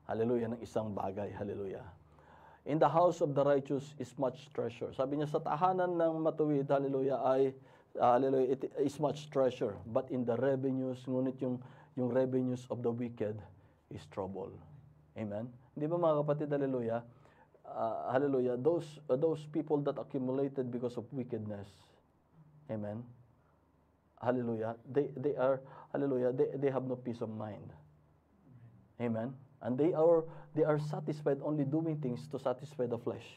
S1: hallelujah, ng isang bagay. Hallelujah. In the house of the righteous is much treasure. Sabi niya, sa tahanan ng matuwid, hallelujah, ay, hallelujah, it is much treasure. But in the revenues, ngunit yung revenues of the wicked is trouble. Amen? Di ba mga kapatid, hallelujah, hallelujah, those people that accumulated because of wickedness, amen, hallelujah, they are, hallelujah, they have no peace of mind. Amen? And they are satisfied only doing things to satisfy the flesh.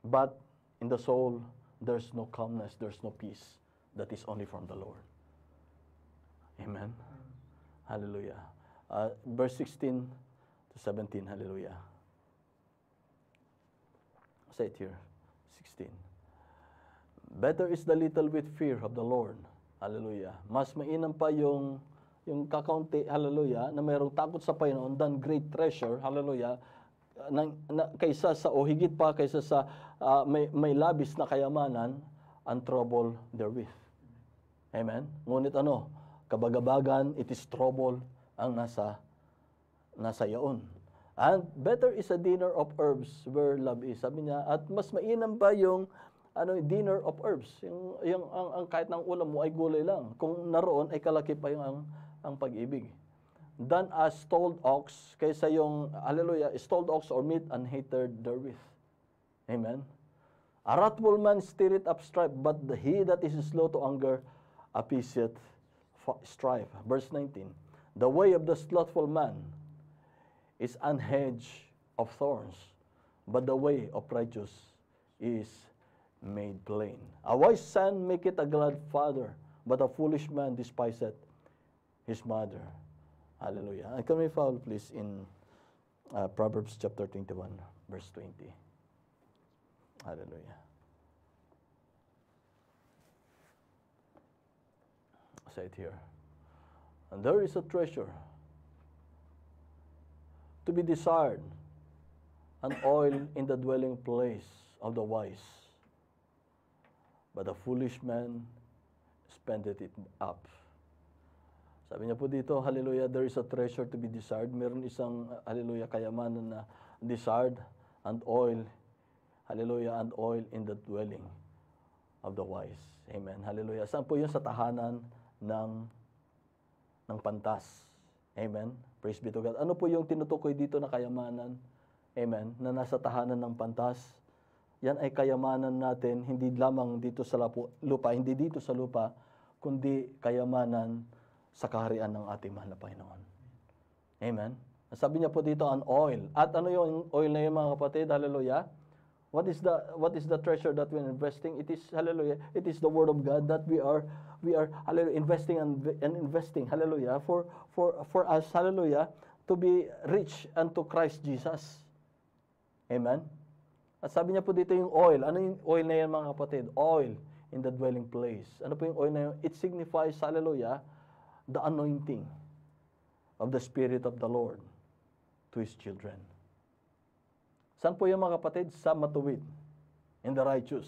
S1: But in the soul, there's no calmness, there's no peace. That is only from the Lord. Amen? Hallelujah. Verse 16 to 17, hallelujah. Say it here, 16. Better is the little with fear of the Lord, hallelujah. Mas mainam pa yung kakaunti, hallelujah, na mayroong takot sa Panginoon than great treasure, hallelujah, kaysa sa, o higit pa, kaysa sa may labis na kayamanan, and trouble therewith. Amen? Ngunit kabagabagan, it is trouble, ang nasa yaon. And better is a dinner of herbs where love is. Sabi niya, at mas mainam pa yung dinner of herbs. Ang kahit ng ulam mo ay gulay lang. Kung naroon ay kalaki pa yung ang pag-ibig. Than a stalled ox, kaysa yung, hallelujah, stalled ox or meat unhated therewith. Amen? A wrathful man stirreth up strife, but he that is slow to anger appeaseth strife. Verse 19. The way of the slothful man is an hedge of thorns, but the way of righteous is made plain. A wise son maketh a glad father, but a foolish man despiseth his mother. Hallelujah. And can we follow please in Proverbs chapter 21, verse 20. Hallelujah. Say it here. And there is a treasure to be desired, an oil in the dwelling place of the wise, but a foolish man spendeth it up. Sabi niya po dito, hallelujah, there is a treasure to be desired. Meron isang, hallelujah, kayamanan na desired, and oil, hallelujah, and oil in the dwelling of the wise. Amen. Hallelujah. Saan po yun? Sa tahanan ng pantas. Amen. Praise be to God. Ano po yung tinutukoy dito na kayamanan? Amen. Na nasa tahanan ng pantas. Yan ay kayamanan natin, hindi lamang dito sa lupa, hindi dito sa lupa, kundi kayamanan sa kaharian ng ating mahal na Panginoon. Amen. Sabi niya po dito, an oil. At ano yung oil na yun, mga kapatid? Hallelujah. What is the treasure that we're investing? It is, hallelujah, it is the word of God that we are hallelujah, investing and investing, hallelujah, for us, hallelujah, to be rich unto Christ Jesus. Amen. At sabi niya po dito yung oil. Ano yung oil na yan, mga kapatid? Oil in the dwelling place. Ano po yung oil na yun? It signifies, hallelujah, the anointing of the Spirit of the Lord to His children. Saan po yung mga kapatid? Sa matuwid, in the righteous.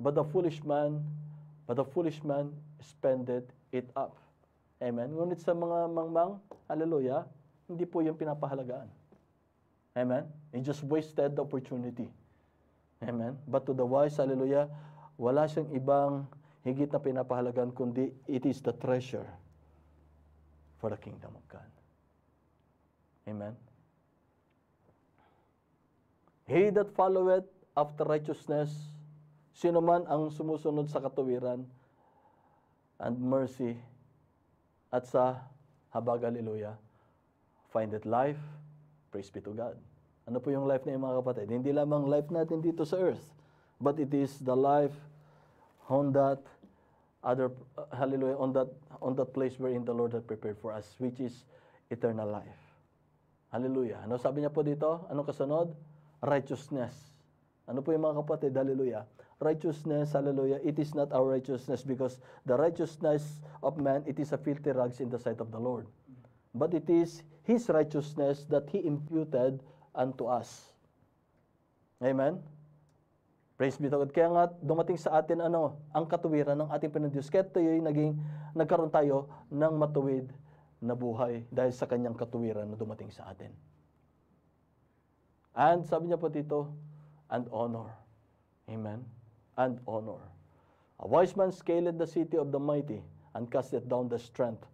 S1: But the foolish man spendeth it up. Amen. Ngunit sa mga mangmang, hallelujah, hindi po yung pinapahalagaan. Amen. He just wasted the opportunity. Amen? But to the wise, hallelujah, wala siyang ibang higit na pinapahalagan, kundi it is the treasure for the kingdom of God. Amen? He that followeth after righteousness, sino man ang sumusunod sa katuwiran and mercy at sa habag, hallelujah, findeth life, praise be to God. Ano po yung life na yung mga kapatid? Hindi lamang life natin dito sa earth, but it is the life on that other, hallelujah, on that place wherein the Lord had prepared for us, which is eternal life. Hallelujah. Ano sabi niya po dito? Anong kasunod? Righteousness. Ano po yung mga kapatid? Hallelujah. Righteousness, hallelujah, it is not our righteousness, because the righteousness of man, it is a filthy rags in the sight of the Lord. But it is His righteousness that He imputed unto us. Amen? Praise be to God. Kaya nga, dumating sa atin, ang katuwiran ng ating Panginoon Diyos. Kaya tayo'y nagkaroon tayo ng matuwid na buhay dahil sa kanyang katuwiran na dumating sa atin. And sabi niya po dito, and honor. Amen? And honor. A wise man scaled the city of the mighty, and casteth down the strength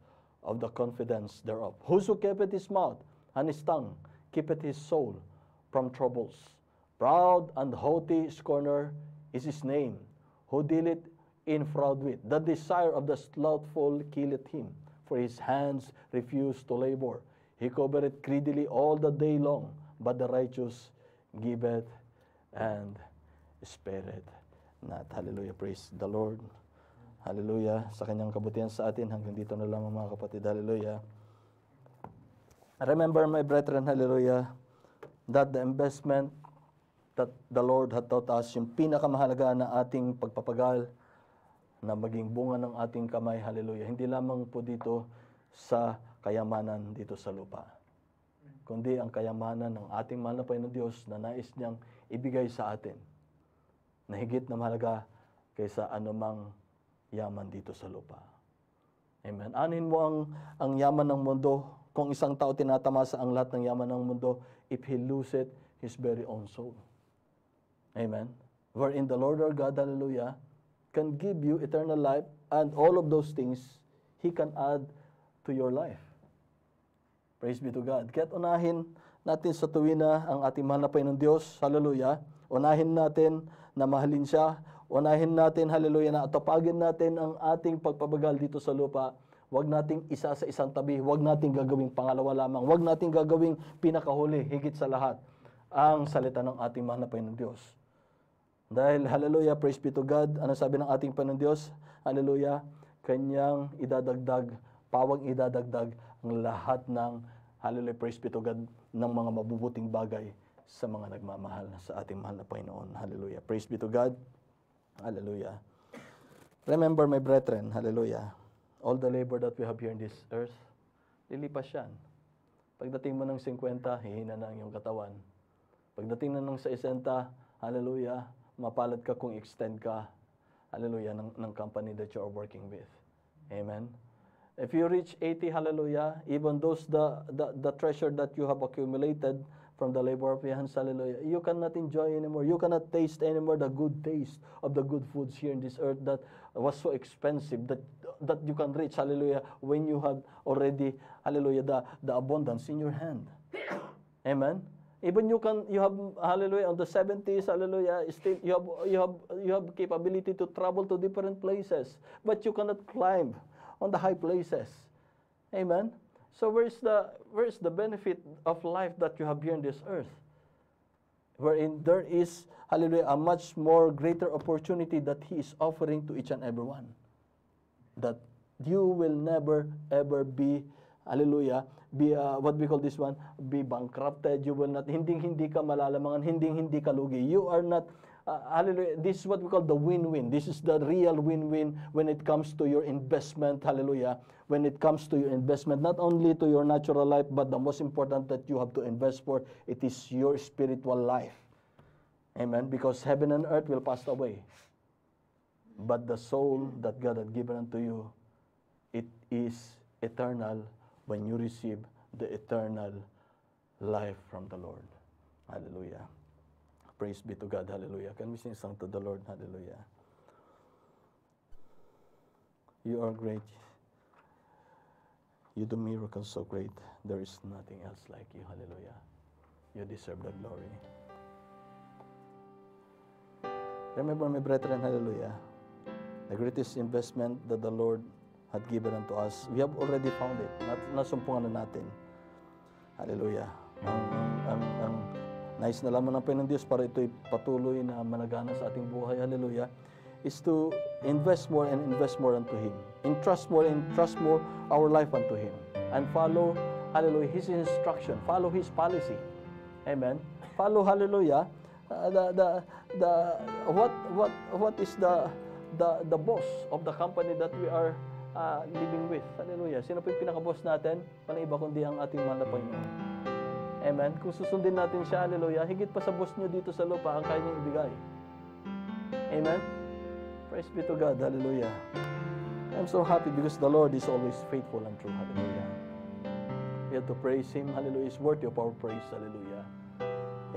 S1: of the confidence thereof. Whoso keepeth his mouth and his tongue, keepeth his soul from troubles. Proud and haughty scorner is his name, who dealeth in fraud wit. The desire of the slothful killeth him, for his hands refuse to labor. He covereth greedily all the day long, but the righteous giveth and spareth not. Hallelujah. Praise the Lord. Hallelujah. Sa kanyang kabutihan sa atin, hanggang dito na lang mga kapatid. Hallelujah. Remember, my brethren, hallelujah, that the investment that the Lord had taught us, yung pinakamahalaga na ating pagpapagal, na maging bunga ng ating kamay, hallelujah, hindi lamang po dito sa kayamanan dito sa lupa, kundi ang kayamanan ng ating mahal na Panginoon Diyos na nais niyang ibigay sa atin, na higit na mahalaga kaysa anumang yaman dito sa lupa. Amen. Anin mo ang yaman ng mundo. Kung isang tao tinatamasa ang lahat ng yaman ng mundo, if he loseth his very own soul. Amen. Wherein the Lord our God, hallelujah, can give you eternal life, and all of those things He can add to your life. Praise be to God. Kaya't unahin natin sa tuwina ang ating mahal na Panginoon Diyos. Hallelujah. Unahin natin na mahalin siya. Unahin natin, hallelujah, na atapagin natin ang ating pagpabagal dito sa lupa. Huwag nating isa sa isang tabi. Huwag nating gagawing pangalawa lamang. Huwag nating gagawing pinakahuli, higit sa lahat, ang salita ng ating mahal na Panginoon Diyos. Dahil, hallelujah, praise be to God, ano sabi ng ating Panginoon Diyos? Hallelujah, kanyang idadagdag, pawang idadagdag ang lahat ng, hallelujah, praise be to God, ng mga mabubuting bagay sa mga nagmamahal sa ating mahal na Panginoon. Hallelujah, praise be to God. Hallelujah. Remember, my brethren, hallelujah, all the labor that we have here in this earth, lilipas yan. Pagdating mo ng 50, hihina na ang iyong katawan. Pagdating na ng 60, hallelujah, mapalad ka kung extend ka, hallelujah, ng company that you are working with. Amen. If you reach 80, hallelujah, even those the treasure that you have accumulated from the labor of your hands, hallelujah, you cannot enjoy anymore. You cannot taste anymore the good taste of the good foods here in this earth that was so expensive that you can reach, hallelujah, when you have already, hallelujah, the abundance in your hand. Amen. Even you have, hallelujah, on the 70s, hallelujah, still you have capability to travel to different places, but you cannot climb on the high places. Amen. So where is the benefit of life that you have here in this earth? Wherein there is, hallelujah, a much more greater opportunity that He is offering to each and every one. That you will never ever be, hallelujah, be what we call this one, be bankrupted. You will not, hindi ka malalamangan, hindi ka lugi. You are not, hallelujah, this is what we call the win-win. This is the real win-win when it comes to your investment, hallelujah. When it comes to your investment, not only to your natural life, but the most important that you have to invest for, it is your spiritual life. Amen. Because heaven and earth will pass away, but the soul that God had given unto you, it is eternal when you receive the eternal life from the Lord. Hallelujah. Praise be to God. Hallelujah. Can we sing a song to the Lord? Hallelujah. You are great. You do miracles so great. There is nothing else like you. Hallelujah. You deserve the glory. Remember, my brethren, hallelujah, the greatest investment that the Lord had given unto us, we have already found it. Nasumpungan na natin. Hallelujah. Ang nais na lamang ng Panginoon Diyos para ito'y patuloy na managana sa ating buhay, hallelujah, is to invest more and invest more unto Him. Entrust more and entrust more our life unto Him. And follow, hallelujah, His instruction. Follow His policy. Amen. Follow, hallelujah, what is the boss of the company that we are living with. Hallelujah. Sino po yung pinaka-boss natin? Walang iba kundi ang ating mahal na Panginoon. Amen. Kung susundin natin siya, hallelujah, higit pa sa boss nyo dito sa lupa ang kaya niyang ibigay. Amen. Praise be to God. Hallelujah. I'm so happy because the Lord is always faithful and true. Hallelujah. We have to praise Him. Hallelujah. It's worthy of our praise. Hallelujah.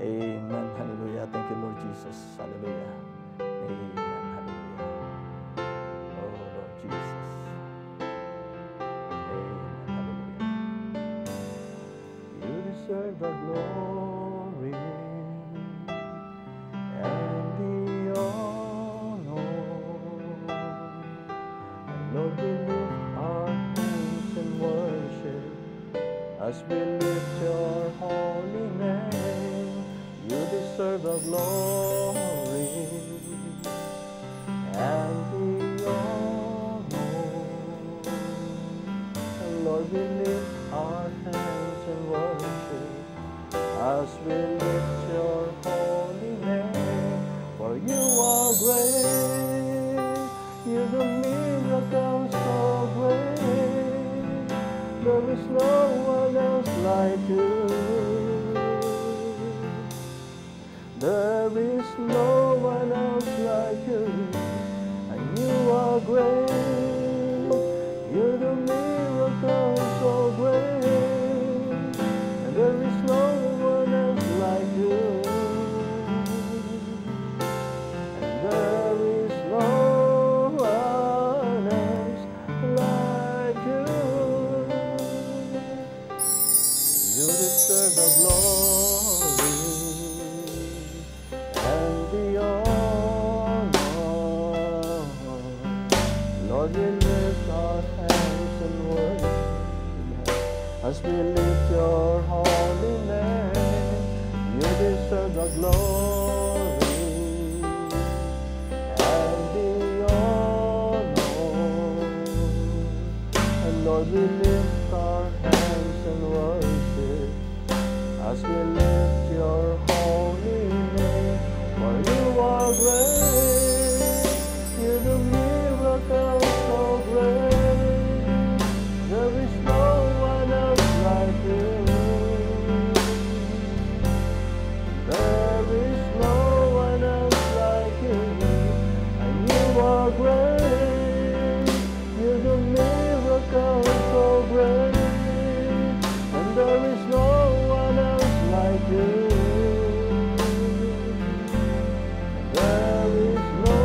S1: Amen. Hallelujah. Thank you, Lord Jesus. Hallelujah. Amen. Hallelujah. Oh, Lord Jesus. Amen. Hallelujah. You deserve the glory and the honor. And Lord, we lift our hands in worship as we lift your holy name. You deserve the glory and the honor. And Lord, we lift our hands in worship as we lift your holy name. For you are great, you do miracles so great. There is no one else like you. There is no one else like you, and you are great. You do miracles so great, and there is no one else like you. And there is no one else like you. You deserve the glory. Lord, we lift our hands and worship as we lift your holy name. You deserve the glory and the honor. And Lord, we lift our hands and worship as we lift your holy name. For you are great, you do miracles so great. There is no one else like you. There is no one else like you. And you are great. You do miracles so great. And there is no one else like you. There is no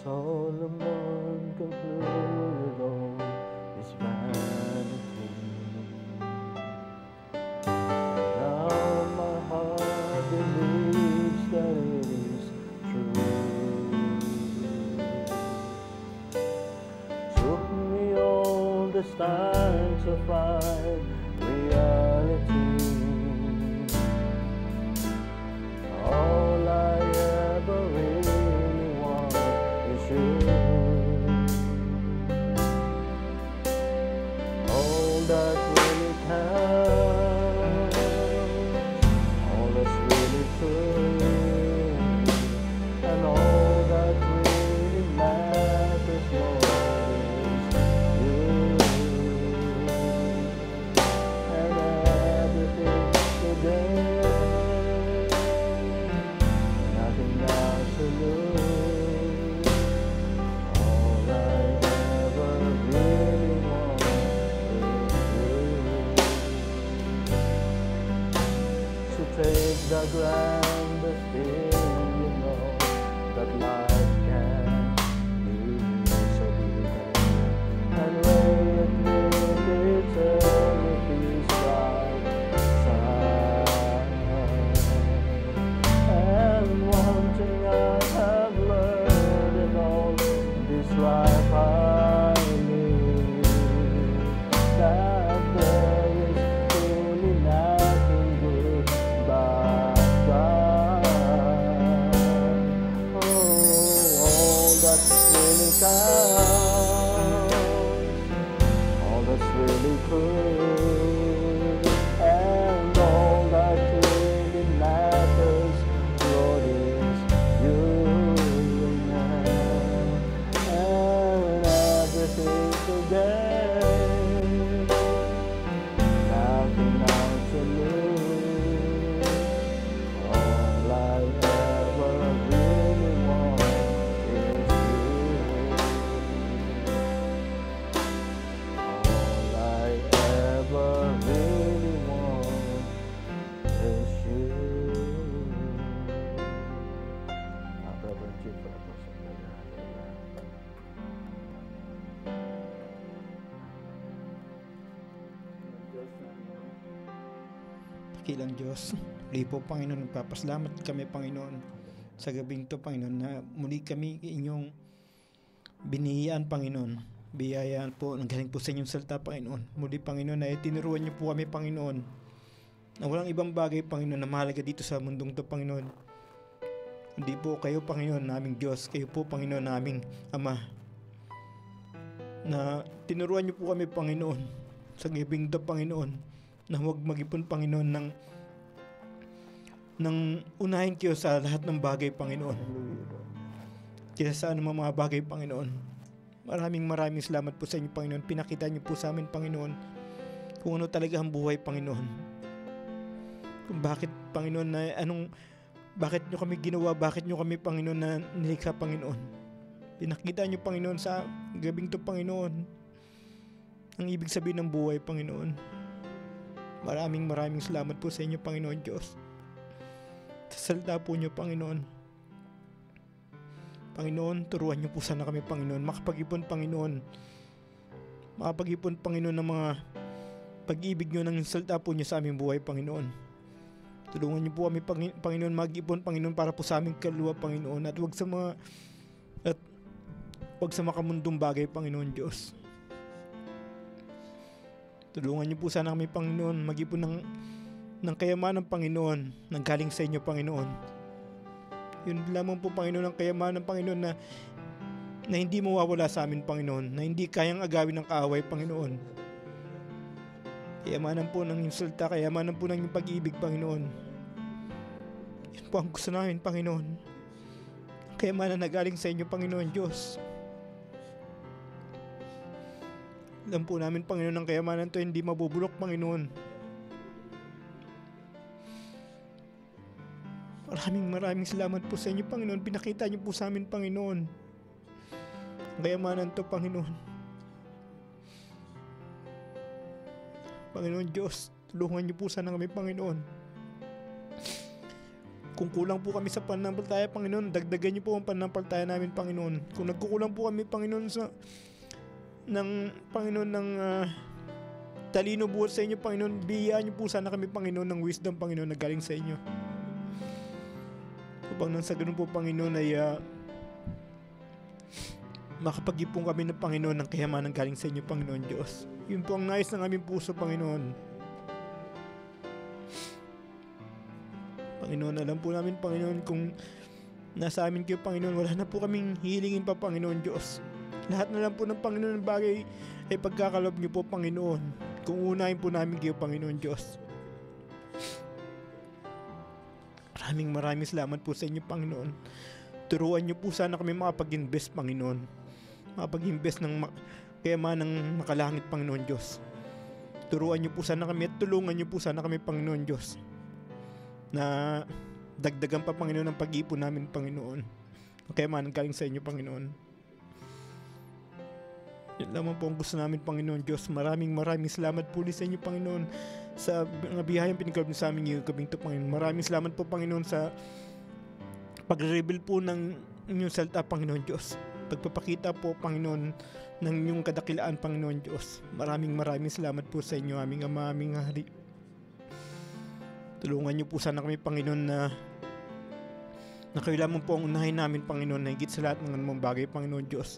S1: Solomon concluded all his vanity. Now my heart believes that it is true. Took me all this time to find reality. All I ever really want is you. All that really counts, all that's really true, and all that really matters most is you. And everything today, nothing now to lose. All I ever really want is you. To take the grandest thing, you know, that life can be so big, and lay it with eternity side by side. And one thing I have learned in all this life I live, that there is truly nothing good but God. Oh, all that really counts, all that's really true, and all that really matters, Lord, is you. And everything today, nothing now to lose. All I ever really want is you. All I ever really want is you. Reverend Chief,
S2: Dakilang Diyos, muli po Panginoon, nagpapasalamat kami Panginoon sa gabing to Panginoon na muli kami inyong binihiyaan Panginoon. Biyayaan po, nanggaling po sa inyong salita Panginoon. Muli Panginoon na tinuruan niyo po kami Panginoon na walang ibang bagay Panginoon na mahalaga dito sa mundong to Panginoon. Hindi po kayo Panginoon naming Diyos, kayo po Panginoon naming Ama. Na tinuruan niyo po kami Panginoon sa gabing to Panginoon na huwag mag-ipon Panginoon ng unahin kayo sa lahat ng bagay Panginoon. Kaya sa anumang mga bagay Panginoon. Maraming salamat po sa inyo Panginoon. Pinakita niyo po sa amin Panginoon kung ano talaga ang buhay Panginoon. Kung bakit Panginoon na bakit niyo kami ginawa, bakit niyo kami Panginoon na nilikha Panginoon. Pinakita niyo Panginoon sa gabing to Panginoon ang ibig sabihin ng buhay Panginoon. Maraming salamat po sa inyo Panginoon Diyos. Sa salita po niyo Panginoon. Panginoon, turuan niyo po sana kami Panginoon. Makapag-ipon Panginoon. Makapag-ipon Panginoon ng mga pag-ibig niyo ng salita po niyo sa aming buhay Panginoon. Tulungan niyo po kami Panginoon mag-ipon Panginoon para po sa aming kaluluwa Panginoon. At wag sa makamundong bagay Panginoon Diyos. Tulungan niyo po sana kami Panginoon mag-ipon ng kayamanan Panginoon nang galing sa inyo Panginoon. Yun lamang po Panginoon ang kayamanan Panginoon na hindi mawawala sa amin Panginoon, na hindi kayang agawin ng kaaway Panginoon. Kayamanan po ng inyong salita, kayamanan po ng inyong pag-ibig Panginoon. Yun po ang gusto namin Panginoon. Kayamanan na galing sa inyo Panginoon Diyos. Alam po namin Panginoon ang kayamanan to hindi mabubulok Panginoon. Maraming salamat po sa inyo Panginoon. Pinakita niyo po sa amin Panginoon ang kayamanan to Panginoon. Panginoon Diyos, tulungan niyo po sana kami Panginoon. Kung kulang po kami sa pananampalataya Panginoon, dagdagan niyo po ang pananampalataya namin Panginoon. Kung nagkukulang po kami Panginoon ng talino buhat sa inyo Panginoon, bigyan niyo po sana kami Panginoon ng wisdom Panginoon na galing sa inyo. Upang nang sa ganun po Panginoon ay makapag-ipon kami ng Panginoon ng kayamanan galing sa inyo Panginoon Diyos. Yun po ang nais ng aming puso Panginoon. Panginoon, alam po namin, Panginoon, kung nasa amin kayo, Panginoon, wala na po kaming hilingin pa, Panginoon Diyos. Lahat na lang po ng Panginoon ng bagay ay pagkakalob niyo po, Panginoon. Kung unahin po namin kayo, Panginoon Diyos. Maraming salamat po sa inyo, Panginoon. Turuan niyo po sana kami makapag-invest, Panginoon. Makapag-invest ng kayaman ng makalangit, Panginoon Diyos. Turuan niyo po sana kami at tulungan niyo po sana kami, Panginoon Diyos, na dagdagan pa, Panginoon, ang pag-iipon namin, Panginoon. Kayaman galing sa inyo, Panginoon. Yan lamang po ang gusto namin, Panginoon Diyos. Maraming salamat po sa inyo, Panginoon, sa mga biyayang pinagkaloob niyo sa amin ngayong gabing ito, Panginoon. Maraming salamat po, Panginoon, sa pagre-reveal po ng inyong salita, Panginoon Diyos. Pagpapakita po, Panginoon, ng inyong kadakilaan, Panginoon Diyos. Maraming salamat po sa inyo, aming Ama, aming Hari. Tulungan niyo po sana kami, Panginoon, na kayo lamang po ang unahin namin, Panginoon, na higit sa lahat ng anumang bagay, Panginoon Diyos.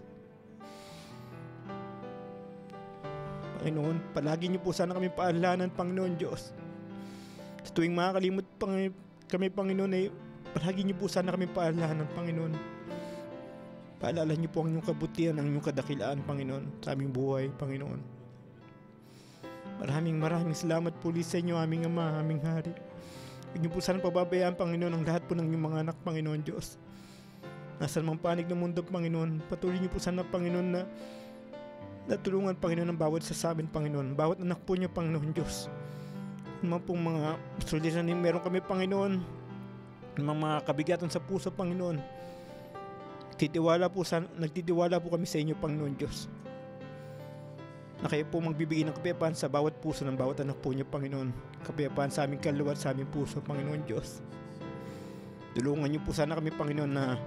S2: Panginoon, palagi niyo po sana kami paalanan, Panginoon Diyos. Sa tuwing makakalimot kami, Panginoon, ay palagi niyo po sana kami paalanan, Panginoon. Paalala niyo po ang inyong kabutihan, ang inyong kadakilaan, Panginoon, sa aming buhay, Panginoon. Maraming salamat po sa inyo, aming Ama, aming Hari. Huwag niyo po sana pababayaan, Panginoon, ang lahat po ng inyong mga anak, Panginoon Diyos. Nasa namang panig ng mundo, Panginoon, patuloy niyo po sana, Panginoon, na natulungan, Panginoon, ng bawat sasamin, Panginoon. Bawat anak po niyo, Panginoon Diyos. Naman pong mga suliranin meron kami, Panginoon. Mga kabigatan sa puso, Panginoon. Nagtitiwala po kami sa inyo, Panginoon Diyos. Na kayo po magbibigay ng kapayapaan sa bawat puso ng bawat anak po niyo, Panginoon. Kapayapaan sa aming kaluluwa at sa aming puso, Panginoon Diyos. Tulungan niyo po sana kami, Panginoon, na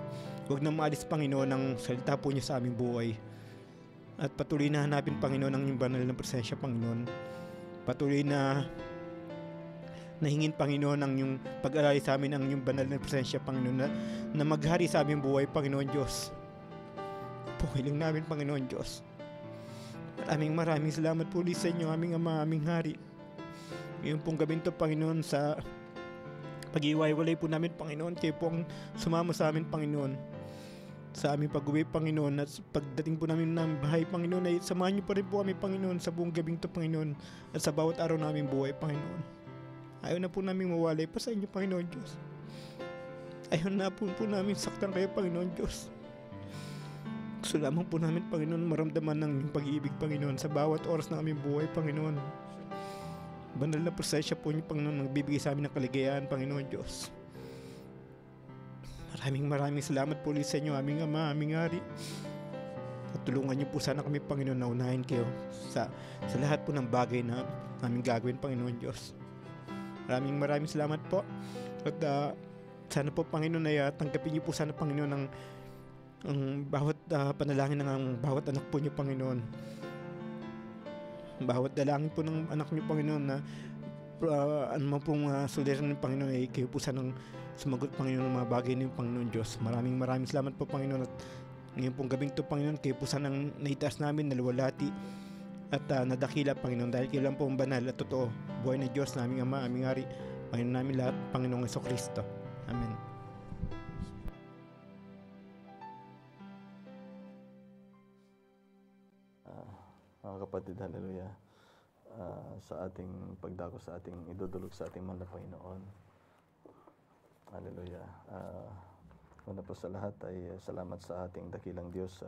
S2: huwag na maalis, Panginoon, ang salita po niyo sa aming buhay. At patuloy na hanapin, Panginoon, ang inyong banal na presensya, Panginoon. Patuloy na hingin, Panginoon, ang inyong pag-alala sa amin, ang inyong banal na presensya, Panginoon, na maghari sa aming buhay, Panginoon Diyos. Pukiling namin, Panginoon Diyos. Maraming salamat po sa inyo, aming Ama, aming Hari. Ngayon pong gabing to, Panginoon, sa pag-iwalay po namin, Panginoon, kayo po ang sumama sa amin, Panginoon. Sa aming pag-uwi, Panginoon, at pagdating po namin ng bahay, Panginoon, ay samahan niyo pa rin po kami, Panginoon, sa buong gabing to, Panginoon, at sa bawat araw namin buhay, Panginoon. Ayaw na po namin mawalay pa sa inyo, Panginoon Diyos. Ayaw na po namin saktan kayo, Panginoon Diyos. Gusto lamang po namin, Panginoon, maramdaman ng pag-ibig, Panginoon, sa bawat oras ng aming buhay, Panginoon. Banal na presensya po niyo, Panginoon, nagbibigay sa amin ng kaligayahan, Panginoon Diyos. Maraming salamat po sa inyo, aming Ama, aming Hari. At tulungan niyo po sana kami, Panginoon, na unahin kayo sa lahat po ng bagay na aming gagawin, Panginoon Diyos. Maraming salamat po. At sana po, Panginoon, ay tanggapin niyo po sana, Panginoon, ang bawat panalangin ng bawat anak po niyo, Panginoon. Bawat dalangin po ng anak niyo, Panginoon, na ano pong suliran ng Panginoon, ay kayo po sanang sumagot, Panginoon, ng mga bagay niyo, Panginoon Diyos. Maraming salamat po, Panginoon. At ngayon pong gabing to, Panginoon, kayo po sanang naitaas namin, naluwalhati at nadakila, Panginoon, dahil kayo lang po ang banal at totoo buhay na Diyos, naming Ama, aming Hari, Panginoon namin lahat, Panginoong Jesucristo. Amen.
S1: Mga kapatid, hallelujah. Sa ating pagdako sa ating idudulog sa ating mahal na Panginoon. Hallelujah. Una po sa lahat ay salamat sa ating dakilang Diyos